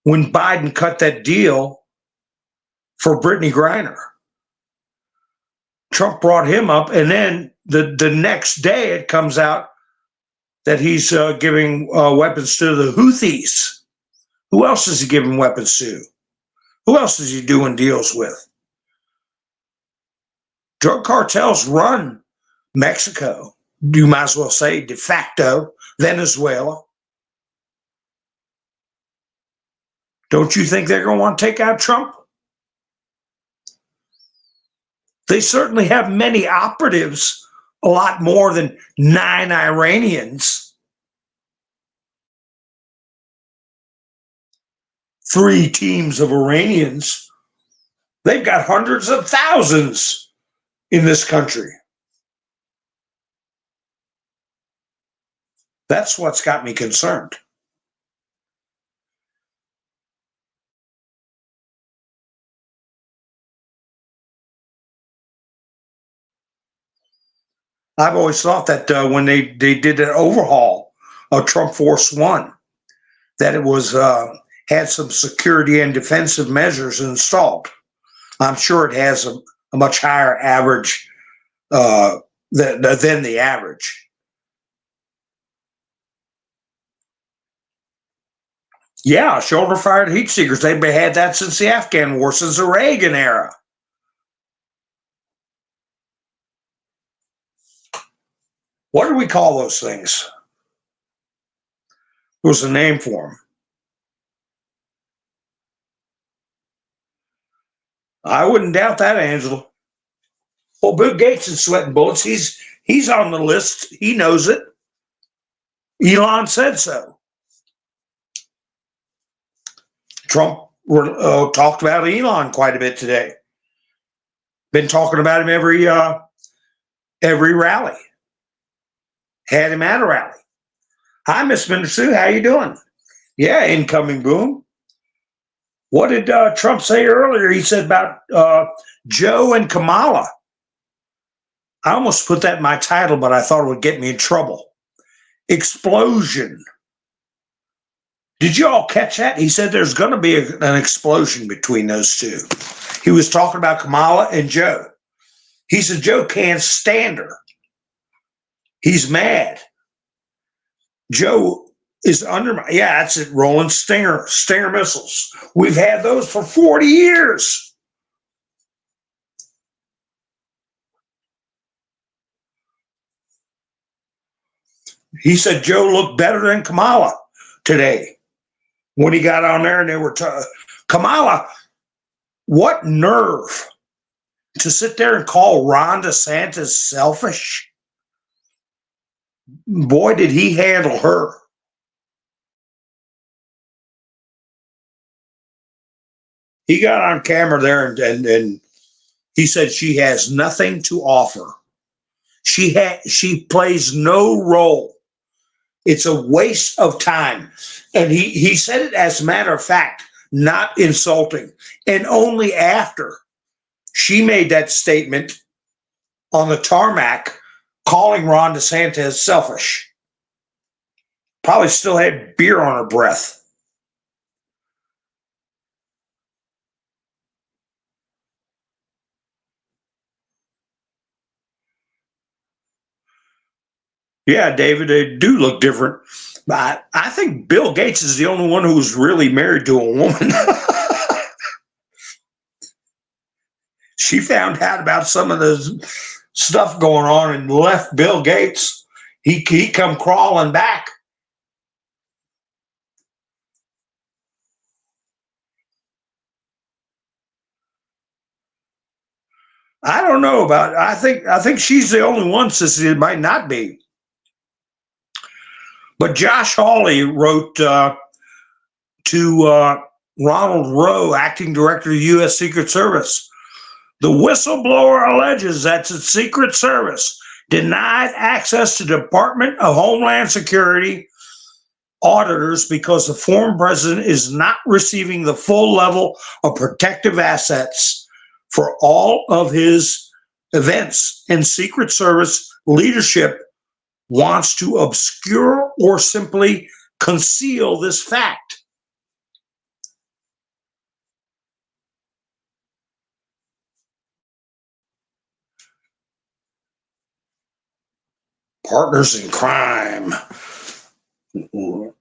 when Biden cut that deal for Brittany Griner. Trump brought him up, and then the next day it comes out that he's giving weapons to the Houthis. Who else is he giving weapons to? Who else is he doing deals with? Drug cartels run Mexico. You might as well say de facto Venezuela. Don't you think they're going to want to take out Trump? They certainly have many operatives, a lot more than 9 Iranians. 3 teams of Iranians. They've got hundreds of thousands in this country. That's what's got me concerned. I've always thought that when they did an overhaul of Trump Force One, that it was had some security and defensive measures installed. I'm sure it has a much higher average than the average. Yeah, shoulder-fired heat seekers. They've had that since the Afghan war, since the Reagan era. What do we call those things? There was a name for them. I wouldn't doubt that, Angela. Well, Bill Gates is sweating bullets. He's on the list. He knows it. Elon said so. Trump talked about Elon quite a bit today. Been talking about him every rally. Had him at a rally. Hi, Miss Mindersu. How you doing? Yeah, incoming boom. What did Trump say earlier? He said about Joe and Kamala. I almost put that in my title, but I thought it would get me in trouble. Explosion. Did you all catch that? He said there's going to be an explosion between those two. He was talking about Kamala and Joe. He said Joe can't stand her. He's mad. Joe is under. Yeah, that's it. Rolling Stinger missiles. We've had those for 40 years. He said Joe looked better than Kamala today when he got on there and they were Kamala, what nerve to sit there and call Ron DeSantis selfish. Boy, did he handle her. He got on camera there and he said she has nothing to offer. She plays no role. It's a waste of time. And he said it as a matter of fact, not insulting. And only after she made that statement on the tarmac, calling Ron DeSantis selfish. Probably still had beer on her breath. Yeah, David, they do look different. But I think Bill Gates is the only one who's really married to a woman. She found out about some of the stuff going on and left Bill Gates. He come crawling back. I don't know about. I think she's the only one. Since it might not be. But Josh Hawley wrote to Ronald Rowe, acting director of the U.S. Secret Service. The whistleblower alleges that the Secret Service denied access to the Department of Homeland Security auditors because the former president is not receiving the full level of protective assets for all of his events, and Secret Service leadership wants to obscure or simply conceal this fact. Partners in crime.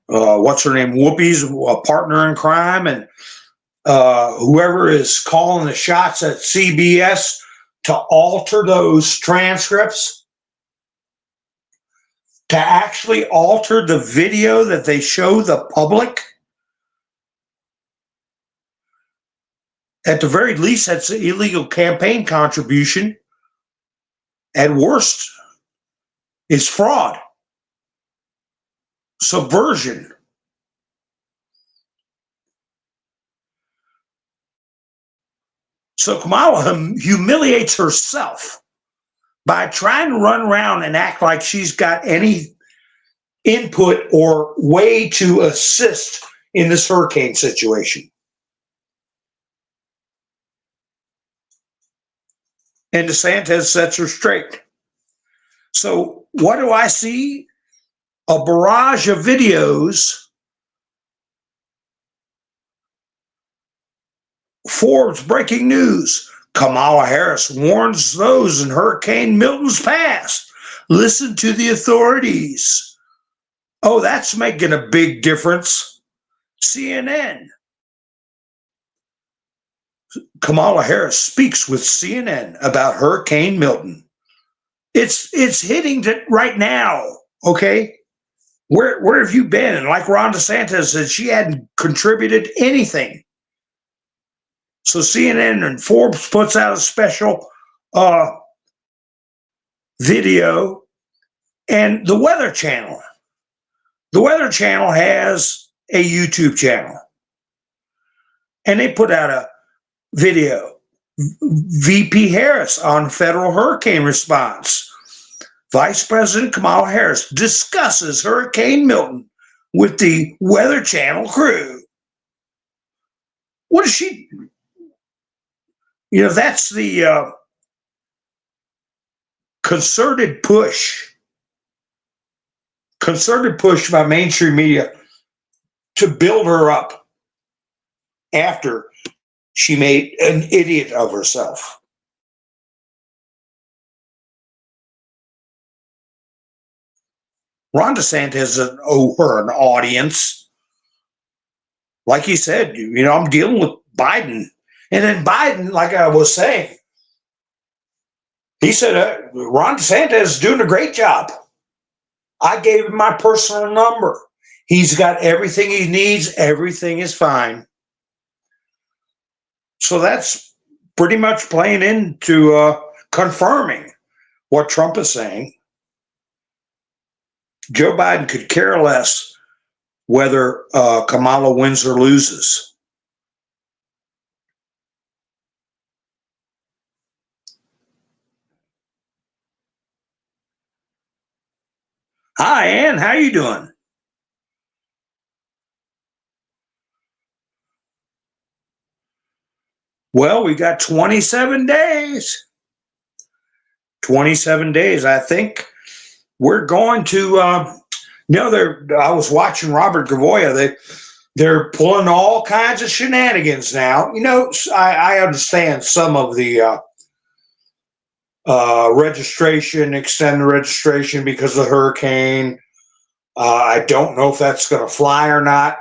What's her name? Whoopi's a partner in crime, and whoever is calling the shots at CBS to alter those transcripts, to actually alter the video that they show the public. At the very least, that's an illegal campaign contribution. At worst, it's fraud, subversion. So Kamala humiliates herself by trying to run around and act like she's got any input or way to assist in this hurricane situation. And DeSantis sets her straight. So what do I see? A barrage of videos. Forbes breaking news. Kamala Harris warns those in Hurricane Milton's path. Listen to the authorities. Oh, that's making a big difference. CNN. Kamala Harris speaks with CNN about Hurricane Milton. It's hitting right now, okay? Where have you been? And like Ron DeSantis said, she hadn't contributed anything. So CNN and Forbes puts out a special video, and the Weather Channel. The Weather Channel has a YouTube channel, and they put out a video. VP Harris on federal hurricane response. Vice President Kamala Harris discusses Hurricane Milton with the Weather Channel crew. What is she? That's the concerted push by mainstream media to build her up after she made an idiot of herself. Ron DeSantis doesn't owe her an audience. Like he said, I'm dealing with Biden. And then Biden, like I was saying, he said, Ron DeSantis is doing a great job. I gave him my personal number. He's got everything he needs. Everything is fine. So that's pretty much playing into confirming what Trump is saying. Joe Biden could care less whether Kamala wins or loses. Hi, Ann. How you doing? Well, we got 27 days. 27 days. I think we're going to, I was watching Robert Gavoya. They're pulling all kinds of shenanigans now. I understand some of the registration, extend the registration because of the hurricane. I don't know if that's going to fly or not,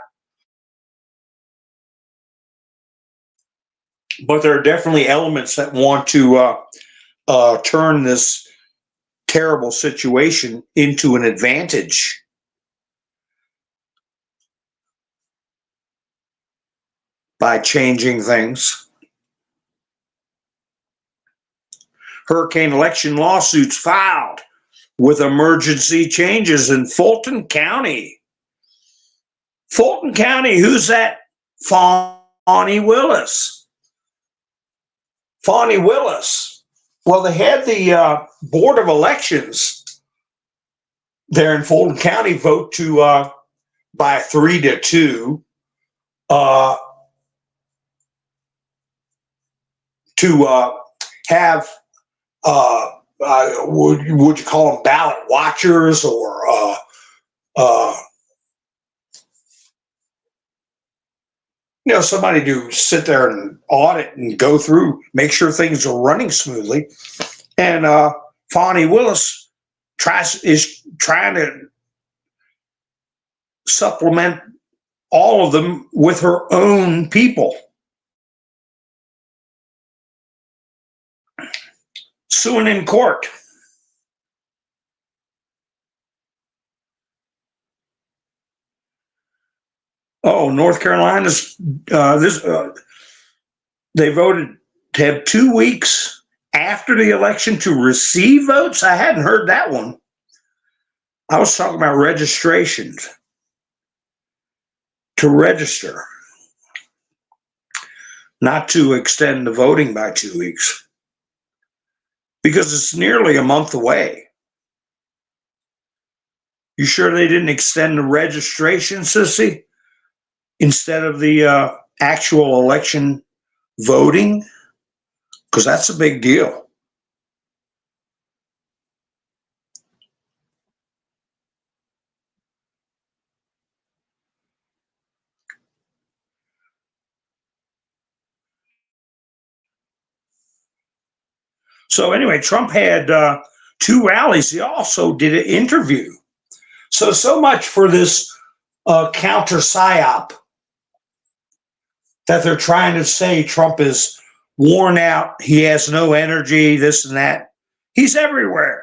but there are definitely elements that want to turn this terrible situation into an advantage. By changing things. Hurricane election lawsuits filed with emergency changes in Fulton County. Fulton County, who's that? Fani Willis. Fani Willis. Well, they had the Board of Elections there in Fulton County vote to by 3-2 to have would you call them ballot watchers or somebody to sit there and audit and go through, make sure things are running smoothly. And Fani Willis is trying to supplement all of them with her own people. Suing in court. Oh, North Carolina's they voted to have 2 weeks after the election to receive votes. I hadn't heard that one. I was talking about registrations. To register, not to extend the voting by 2 weeks, because it's nearly a month away. You sure they didn't extend the registration, sissy, instead of the actual election voting? Because that's a big deal. So anyway, Trump had 2 rallies. He also did an interview. So much for this counter psyop that they're trying to say Trump is worn out. He has no energy, this and that. He's everywhere.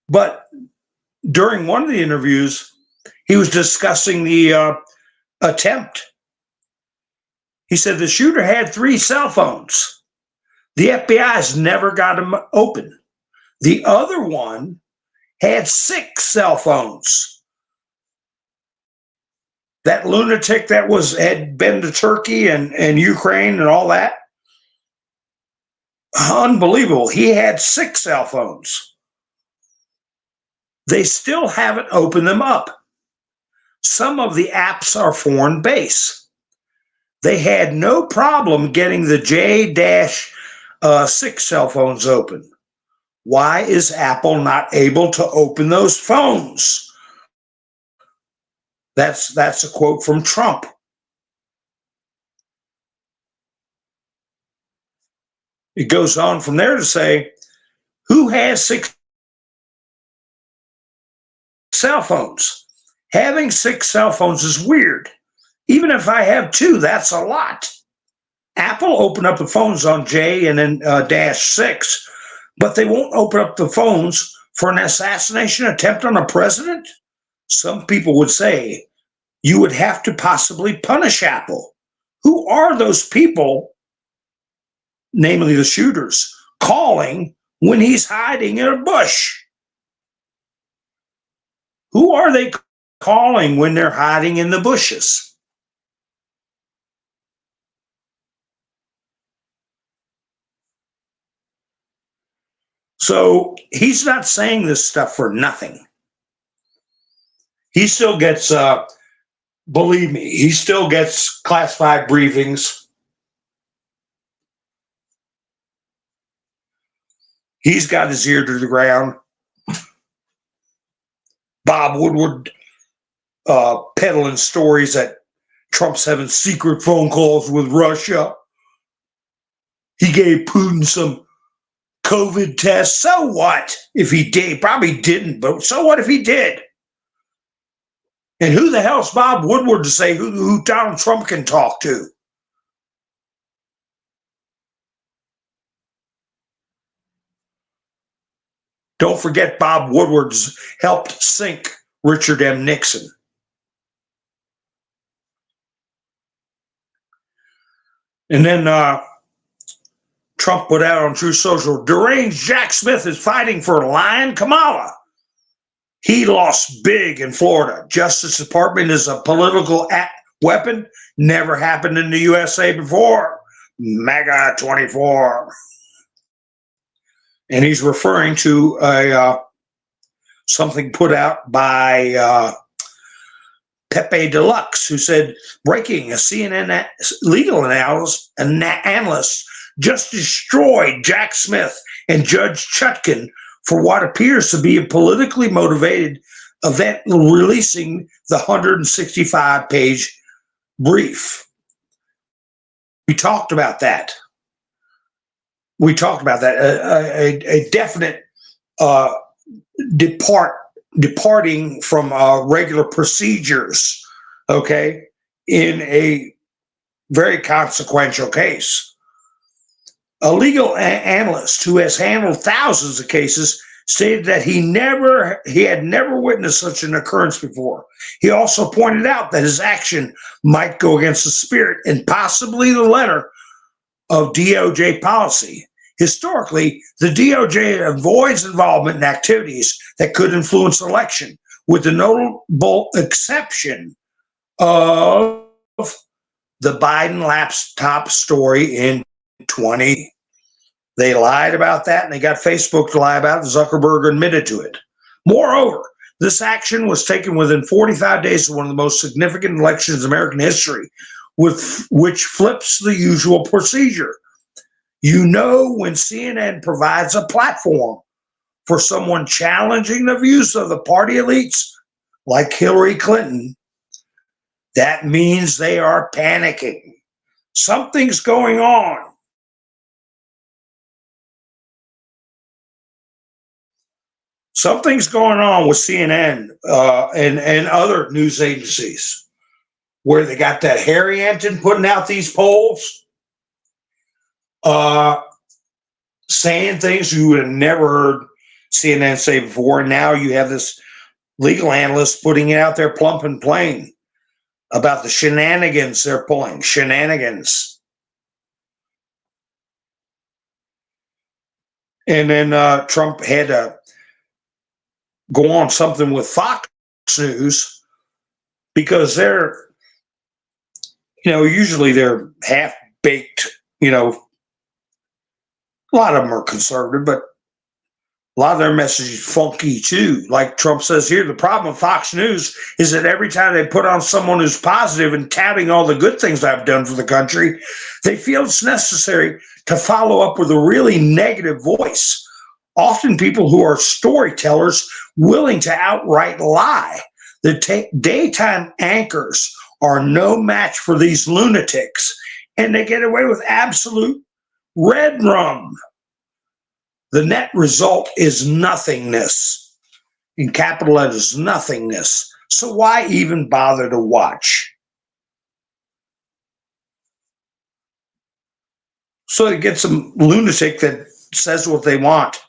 But during one of the interviews, he was discussing the attempt. He said the shooter had 3 cell phones. The FBI's never got them open. The other one had 6 cell phones. That lunatic that had been to Turkey and Ukraine and all that. Unbelievable. He had 6 cell phones. They still haven't opened them up. Some of the apps are foreign base. They had no problem getting the J-6 cell phones open. Why is Apple not able to open those phones? That's a quote from Trump. It goes on from there to say, who has 6 cell phones? Having 6 cell phones is weird. Even if I have 2, that's a lot. Apple opened up the phones on J and then -6, but they won't open up the phones for an assassination attempt on a president? Some people would say you would have to possibly punish Apple. Who are those people, namely the shooters, calling when he's hiding in a bush? Who are they calling when they're hiding in the bushes? So he's not saying this stuff for nothing. He still gets, believe me, he still gets classified briefings. He's got his ear to the ground. Bob Woodward peddling stories that Trump's having secret phone calls with Russia. He gave Putin some COVID tests. So what if he did? He probably didn't, but so what if he did? And who the hell's Bob Woodward to say who Donald Trump can talk to? Don't forget Bob Woodward's helped sink Richard M. Nixon. And then Trump put out on Truth Social, deranged Jack Smith is fighting for Lion Kamala. He lost big in Florida. Justice Department is a political weapon. Never happened in the USA before. MAGA 24. And he's referring to something put out by Pepe Deluxe, who said, breaking, a CNN legal analyst just destroyed Jack Smith and Judge Chutkan for what appears to be a politically motivated event, releasing the 165-page brief. We talked about that. A definite departing from regular procedures, okay, in a very consequential case. A legal analyst who has handled thousands of cases stated that he had never witnessed such an occurrence before. He also pointed out that his action might go against the spirit and possibly the letter of DOJ policy. Historically, the DOJ avoids involvement in activities that could influence election, with the notable exception of the Biden laptop story in 2020. They lied about that, and they got Facebook to lie about it. Zuckerberg admitted to it. Moreover, this action was taken within 45 days of one of the most significant elections in American history, which flips the usual procedure. You know, when CNN provides a platform for someone challenging the views of the party elites, like Hillary Clinton, that means they are panicking. Something's going on. Something's going on with CNN and other news agencies, where they got that Harry Anton putting out these polls, saying things you would have never heard CNN say before. And now you have this legal analyst putting it out there plump and plain about the shenanigans they're pulling. Shenanigans. And then Trump had to go on something with Fox News because they're, usually they're half-baked, a lot of them are conservative, but a lot of their message is funky too. Like Trump says here, the problem with Fox News is that every time they put on someone who's positive and touting all the good things I've done for the country, they feel it's necessary to follow up with a really negative voice. Often people who are storytellers willing to outright lie. The daytime anchors are no match for these lunatics, and they get away with absolute red rum. The net result is nothingness. In capital letters, nothingness. So why even bother to watch? So they get some lunatic that says what they want.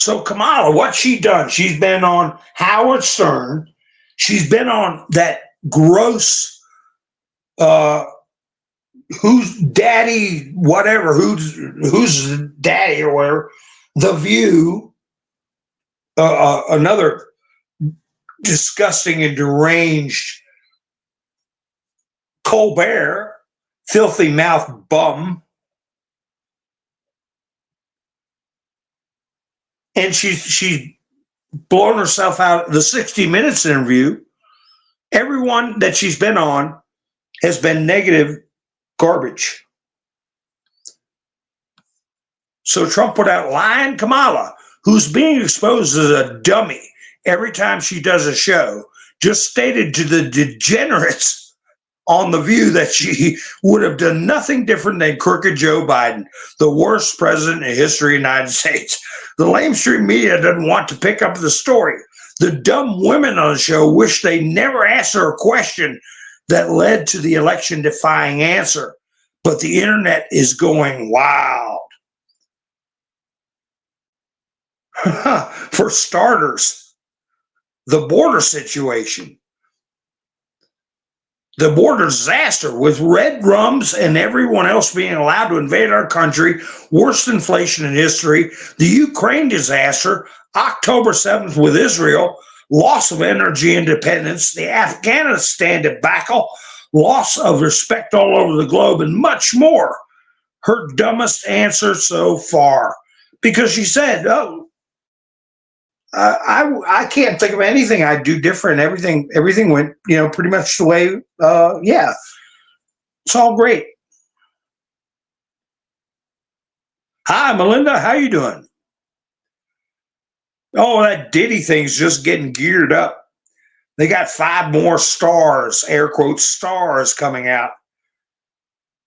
So Kamala, what's she done? She's been on Howard Stern. She's been on that gross who's daddy, whatever, who's daddy or whatever, The View, another disgusting and deranged Colbert, filthy mouth bum. And she's blown herself out. The 60 Minutes interview, everyone that she's been on has been negative garbage. So Trump put out Lion Kamala, who's being exposed as a dummy every time she does a show, just stated to the degenerates on The View that she would have done nothing different than crooked Joe Biden, the worst president in history of the United States. The lamestream media doesn't want to pick up the story. The dumb women on the show wish they never asked her a question that led to the election-defying answer. But the internet is going wild. For starters, the border situation. The border disaster with red drums and everyone else being allowed to invade our country, worst inflation in history, the Ukraine disaster, October 7th with Israel, loss of energy independence, the Afghanistan debacle, loss of respect all over the globe, and much more. Her dumbest answer so far, because she said, "Oh, I can't think of anything I'd do different. Everything went, pretty much the way. Yeah, it's all great." Hi, Melinda. How you doing? Oh, that Diddy thing's just getting geared up. They got 5 more stars, air quotes, stars coming out.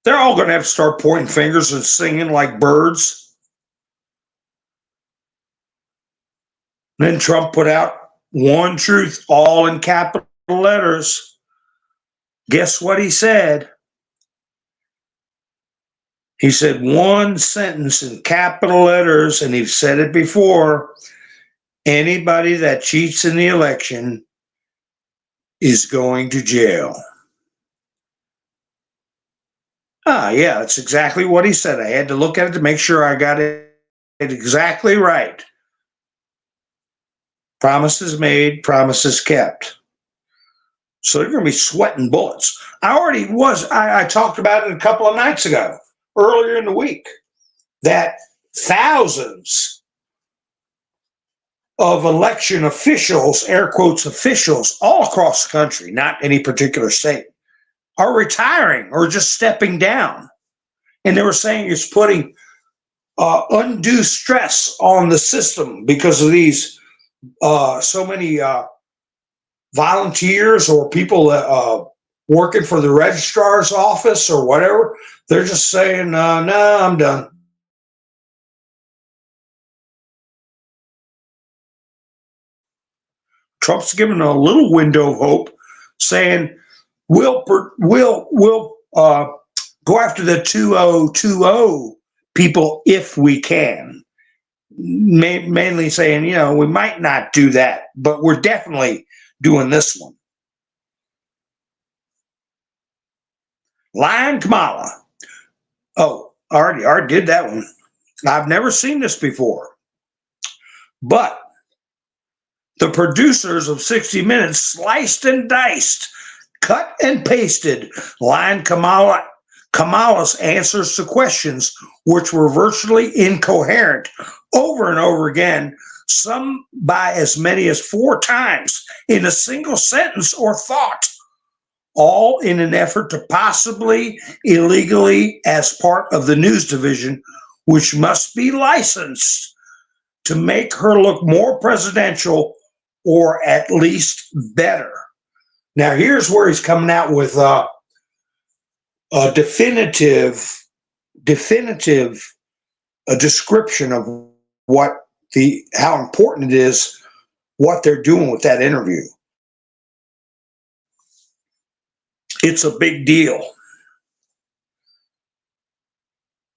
They're all going to have to start pointing fingers and singing like birds. Then Trump put out one truth, all in capital letters. Guess what he said? He said one sentence in capital letters, and he's said it before. Anybody that cheats in the election is going to jail. Yeah, that's exactly what he said. I had to look at it to make sure I got it exactly right. Promises made, promises kept. So they're going to be sweating bullets. I talked about it a couple of nights ago, earlier in the week, that thousands of election officials, air quotes officials, all across the country, not any particular state, are retiring or just stepping down. And they were saying it's putting undue stress on the system because of these so many volunteers or people that working for the registrar's office or whatever. They're just saying, no, I'm done. Trump's given a little window of hope, saying we'll go after the 2020 people if we can. Mainly saying, we might not do that, but we're definitely doing this one. Lion Kamala. Oh, I already did that one. I've never seen this before. But the producers of 60 Minutes sliced and diced, cut and pasted Lion Kamala's answers to questions which were virtually incoherent over and over again, some by as many as 4 times in a single sentence or thought, all in an effort to possibly illegally, as part of the news division, which must be licensed to make her look more presidential or at least better. Now, here's where he's coming out with a definitive description of how important it is what they're doing with that interview. It's a big deal.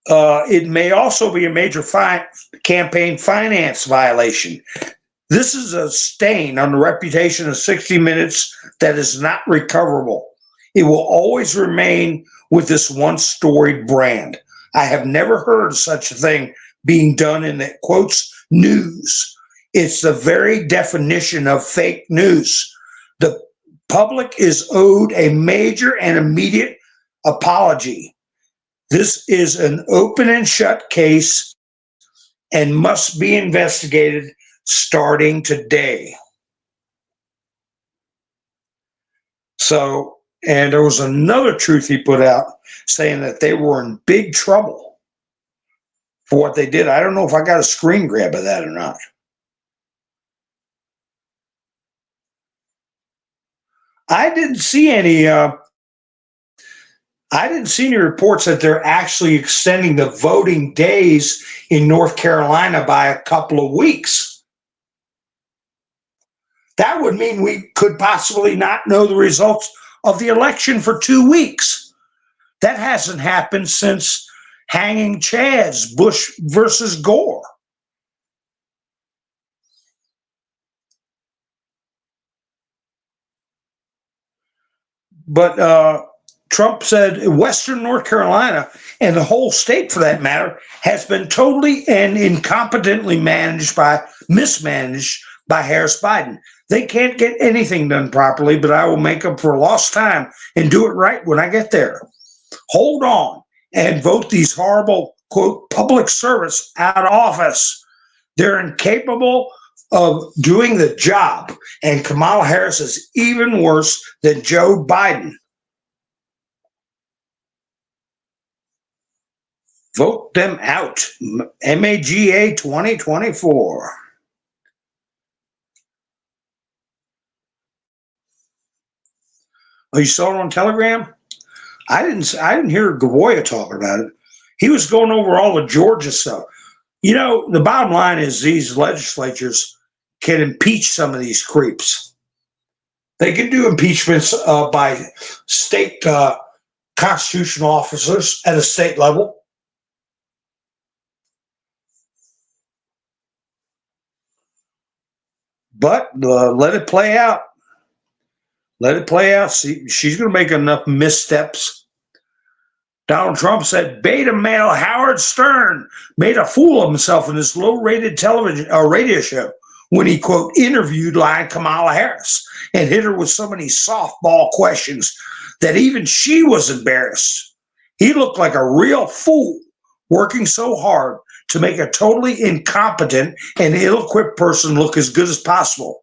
It may also be a major campaign finance violation. This is a stain on the reputation of 60 Minutes that is not recoverable. It will always remain with this one storied brand. I have never heard of such a thing being done in the quotes news. It's the very definition of fake news. The public is owed a major and immediate apology. This is an open and shut case and must be investigated starting today. So, and there was another truth he put out saying that they were in big trouble for what they did. I don't know if I got a screen grab of that or not. I didn't see any I didn't see any reports that they're actually extending the voting days in North Carolina by a couple of weeks. That would mean we could possibly not know the results of the election for 2 weeks. That hasn't happened since hanging Chads, Bush versus Gore. But Trump said Western North Carolina, and the whole state for that matter, has been totally and incompetently mismanaged by Harris Biden. They can't get anything done properly, but I will make up for lost time and do it right when I get there. Hold on and vote these horrible, quote, public servants out of office. They're incapable of doing the job. And Kamala Harris is even worse than Joe Biden. Vote them out. MAGA 2024. Oh, you saw it on Telegram? I didn't hear Gavoya talking about it. He was going over all the Georgia stuff. You know, the bottom line is these legislatures can impeach some of these creeps. They can do impeachments by state constitutional officers at a state level. But let it play out. Let it play out. See, she's going to make enough missteps. Donald Trump said beta male Howard Stern made a fool of himself in his low-rated television radio show when he, quote, interviewed lying Kamala Harris and hit her with so many softball questions that even she was embarrassed. He looked like a real fool working so hard to make a totally incompetent and ill-equipped person look as good as possible,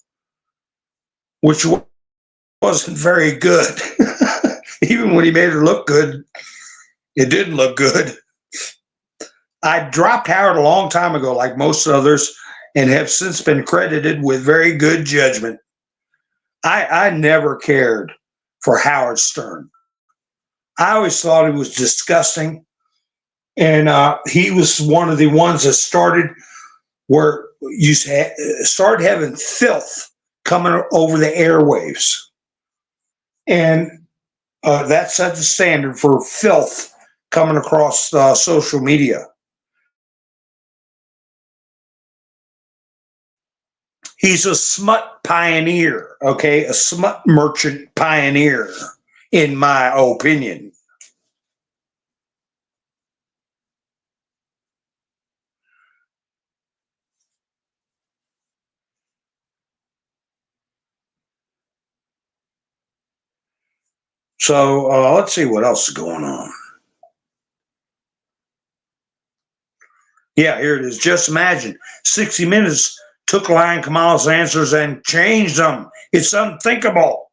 which wasn't very good. Even when he made her look good, it didn't look good. I dropped Howard a long time ago, like most others, and have since been credited with very good judgment. I never cared for Howard Stern. I always thought he was disgusting. And he was one of the ones that started where you started having filth coming over the airwaves. And that set the standard for filth coming across social media. He's a smut pioneer, okay? A smut merchant pioneer, in my opinion. So let's see what else is going on. Yeah, here it is. Just imagine 60 Minutes took lying Kamala's answers and changed them. It's unthinkable.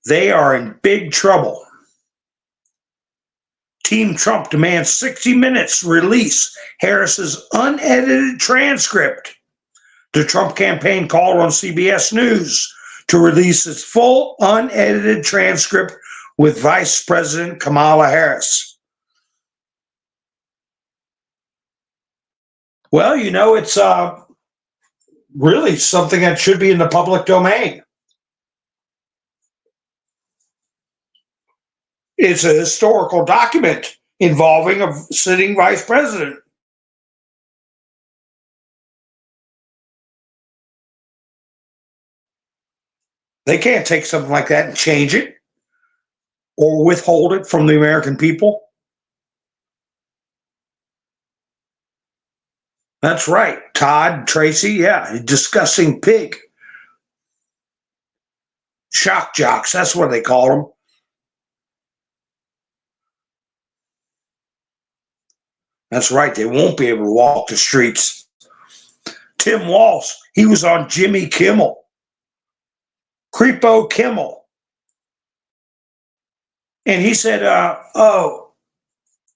They are in big trouble. Team Trump demands 60 Minutes release Harris's unedited transcript. The Trump campaign called on CBS News to release its full unedited transcript with Vice President Kamala Harris. Well, you know, it's really something that should be in the public domain. It's a historical document involving a sitting vice president. They can't take something like that and change it or withhold it from the American people. That's right. Todd, Tracy, yeah, disgusting pig. Shock jocks, that's what they call them. That's right. They won't be able to walk the streets. Tim Walsh, he was on Jimmy Kimmel. Creepo Kimmel. And he said, oh,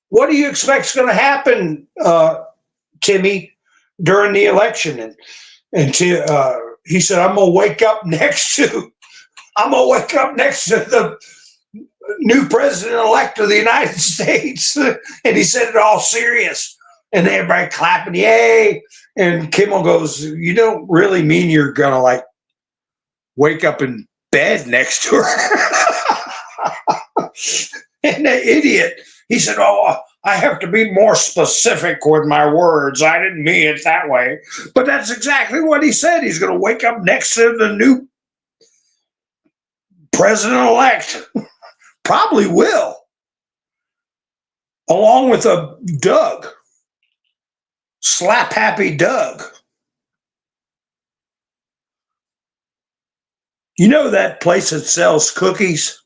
what do you expect is going to happen, Timmy, during the election? And he said, I'm going to wake up next to the new president-elect of the United States. And he said it all serious. And everybody clapping, yay. And Kimmel goes, you don't really mean you're going to like wake up in bed next to her? And the idiot, he said, oh, I have to be more specific with my words. I didn't mean it that way. But that's exactly what he said. He's going to wake up next to the new president-elect. Probably will. Along with a Doug. Slap happy Doug. You know that place that sells cookies?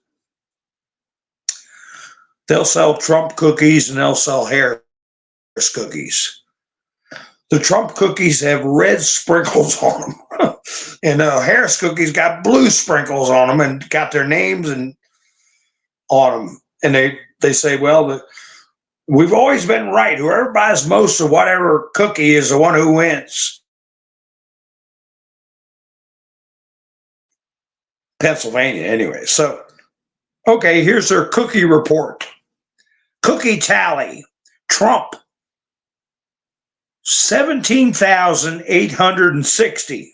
They'll sell Trump cookies and they'll sell Harris cookies. The Trump cookies have red sprinkles on them. And the Harris cookies got blue sprinkles on them and got their names and on them. And they say, well, we've always been right. Whoever buys most of whatever cookie is the one who wins. Pennsylvania, anyway. So, okay, here's their cookie report. Cookie tally. Trump, 17,860.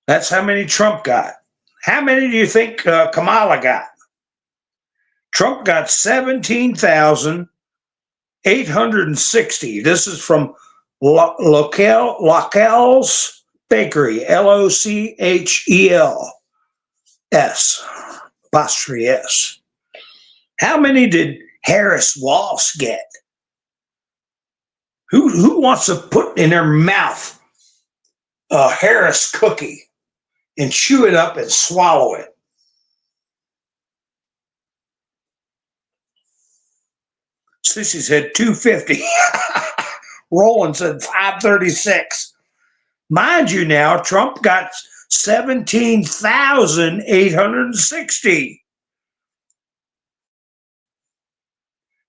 That's how many Trump got. How many do you think Kamala got? Trump got 17,860. This is from Lockel's Bakery, Lochels, apostrophe S. How many did Harris Walsh get? Who wants to put in their mouth a Harris cookie and chew it up and swallow it? Sissy said 250. Roland said 536. Mind you now, Trump got 17,860.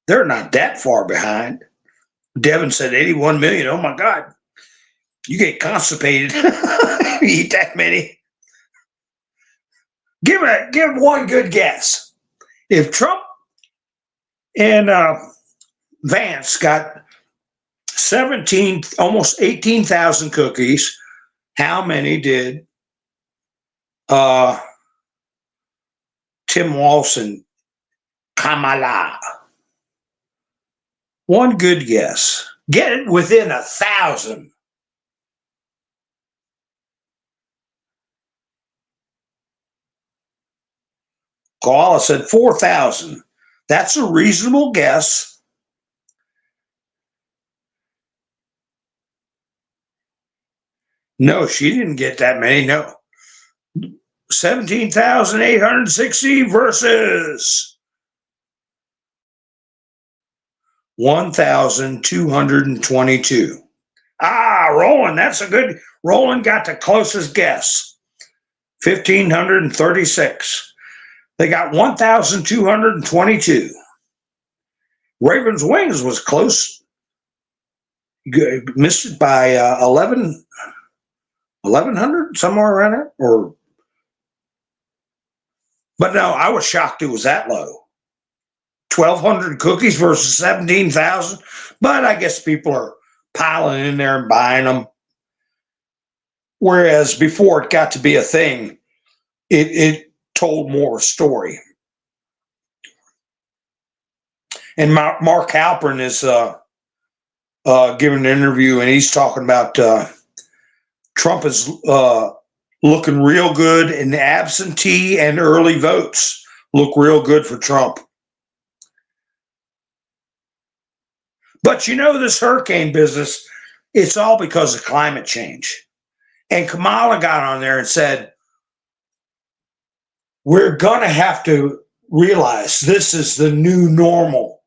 They're not that far behind. Devin said 81 million. Oh my God. You get constipated. You eat that many. Give one good guess. If Trump and Vance got 17, almost 18,000 cookies, how many did Tim Walsh and Kamala? One good guess. Get it within 1,000. Koala said 4,000. That's a reasonable guess. No, she didn't get that many. No. 17,860 versus 1,222. Roland, that's a good. Roland got the closest guess. 1,536. They got 1,222. Raven's Wings was close. Missed it by 1,100, somewhere around there. But no, I was shocked it was that low. 1,200 cookies versus 17,000. But I guess people are piling in there and buying them. Whereas before it got to be a thing, it told more story. And Mark Halperin is giving an interview, and he's talking about Trump is looking real good, and the absentee and early votes look real good for Trump. But you know, this hurricane business, it's all because of climate change. And Kamala got on there and said, we're going to have to realize this is the new normal,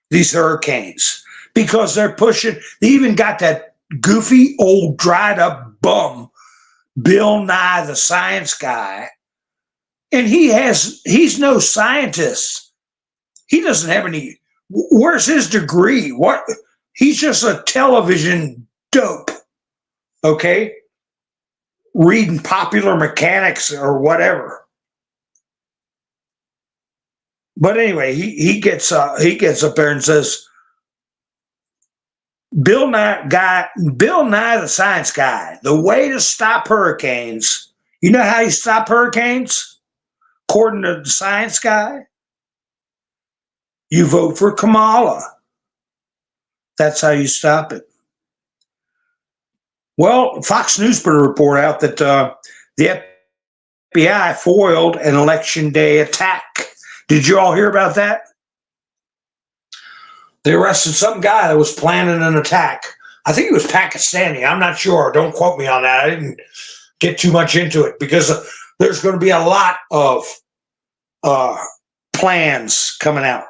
these hurricanes, because they're pushing. They even got that goofy old dried up bum, Bill Nye, the science guy. And he's no scientist. He doesn't have any. Where's his degree? What? He's just a television dope. Okay? Reading Popular Mechanics or whatever. But anyway, he gets up there and says, Bill Nye the Science Guy, the way to stop hurricanes. You know how you stop hurricanes? According to the science guy, you vote for Kamala. That's how you stop it. Well, Fox News put a report out that the FBI foiled an election day attack. Did you all hear about that? They arrested some guy that was planning an attack. I think he was Pakistani. I'm not sure. Don't quote me on that. I didn't get too much into it because there's going to be a lot of plans coming out.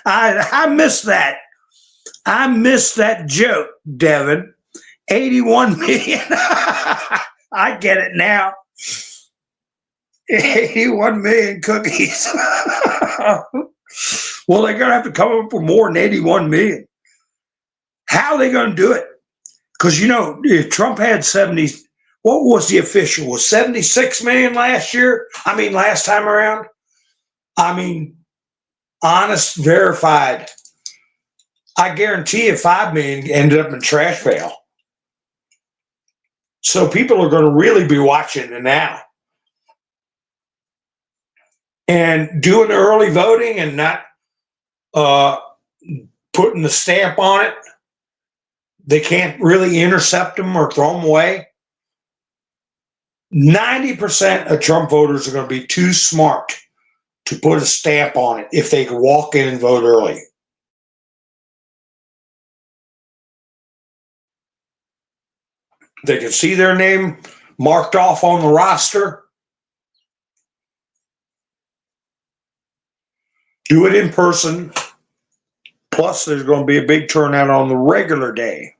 I missed that. I missed that joke, Devin. 81 million. I get it now. 81 million cookies. Well, they're going to have to come up with more than 81 million. How are they going to do it? Because, you know, if Trump had 70, what was the official? Was 76 million last year? I mean, last time around? I mean, honest, verified. I guarantee you 5 million ended up in trash bail. So people are going to really be watching it now. And doing early voting and not putting the stamp on it, they can't really intercept them or throw them away. 90% of Trump voters are going to be too smart to put a stamp on it if they can walk in and vote early. They can see their name marked off on the roster. Do it in person. Plus, there's going to be a big turnout on the regular day.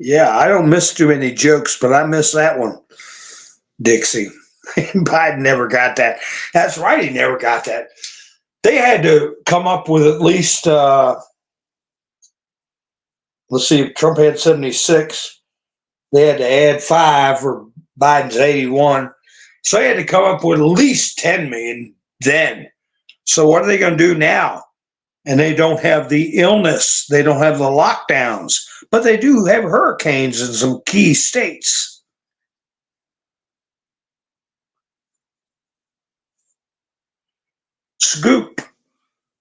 Yeah, I don't miss too many jokes, but I miss that one, Dixie. Biden never got that. That's right, he never got that. They had to come up with at least, let's see, if Trump had 76, they had to add 5 for Biden's 81. So they had to come up with at least 10 million then. So what are they going to do now? And they don't have the illness. They don't have the lockdowns, but they do have hurricanes in some key states. Scoop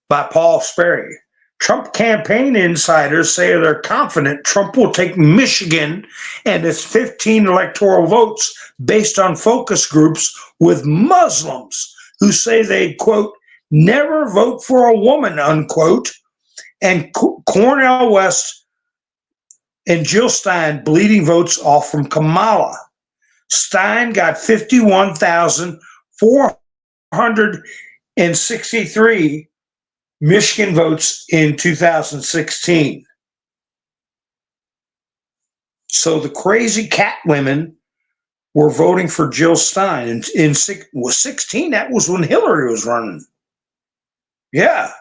by Paul Sperry. Trump campaign insiders say they're confident Trump will take Michigan and its 15 electoral votes based on focus groups with Muslims who say they, quote, never vote for a woman, unquote, and Cornel West and Jill Stein bleeding votes off from Kamala. Stein got 51,463 Michigan votes in 2016. So the crazy cat women were voting for Jill Stein. In 16, that was when Hillary was running. Yeah.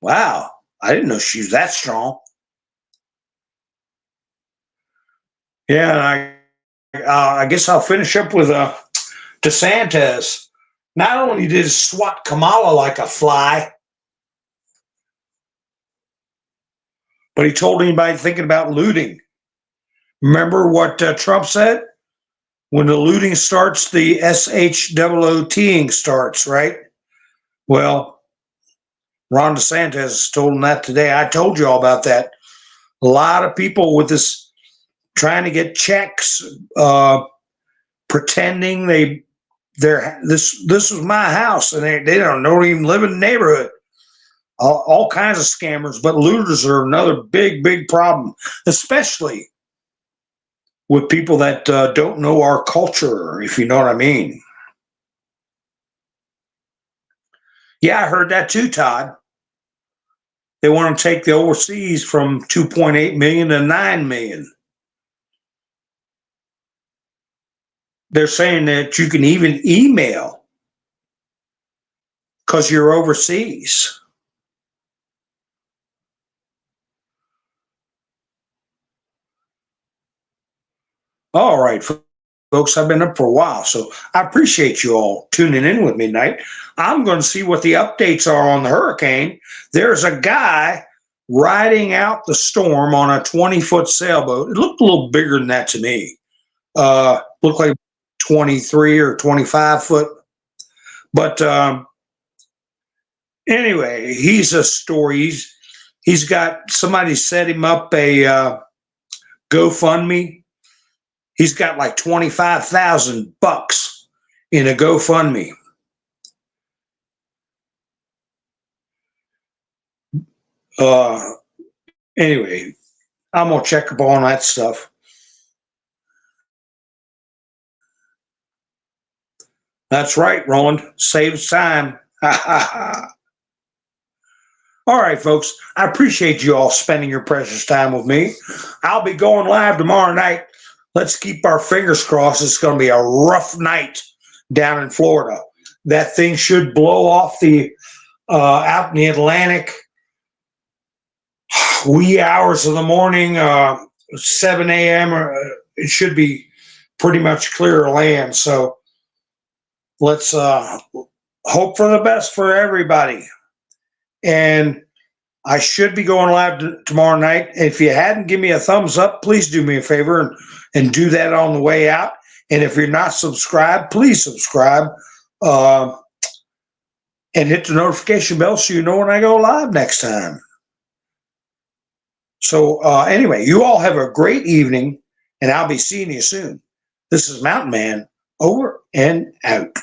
Wow. I didn't know she was that strong. Yeah, I guess I'll finish up with DeSantis. Not only did he swat Kamala like a fly, but he told anybody thinking about looting. Remember what Trump said? When the looting starts, the SHOOTing starts, right? Well, Ron DeSantis told him that today. I told you all about that. A lot of people with this trying to get checks, pretending this was my house, and they don't even live in the neighborhood. All kinds of scammers, but looters are another big problem, especially with people that don't know our culture, if you know what I mean. Yeah, I heard that too, Todd. They want to take the overseas from 2.8 million to 9 million. They're saying that you can even email because you're overseas. All right, folks, I've been up for a while, so I appreciate you all tuning in with me tonight. I'm going to see what the updates are on the hurricane. There's a guy riding out the storm on a 20-foot sailboat. It looked a little bigger than that to me. Looked like 23 or 25 foot. But anyway, he's a story. He's got somebody set him up a GoFundMe. He's got like $25,000 in a GoFundMe. Anyway, I'm gonna check up on that stuff. That's right, Roland. Saves time. All right, folks. I appreciate you all spending your precious time with me. I'll be going live tomorrow night. Let's keep our fingers crossed. It's going to be a rough night down in Florida. That thing should blow off the out in the Atlantic wee hours of the morning, 7 a.m. It should be pretty much clear of land. So let's hope for the best for everybody. And I should be going live tomorrow night. If you hadn't, give me a thumbs up. Please do me a favor and do that on the way out. And if you're not subscribed, please subscribe and hit the notification bell so you know when I go live next time. So anyway, you all have a great evening, and I'll be seeing you soon. This is Mountain Man, over and out.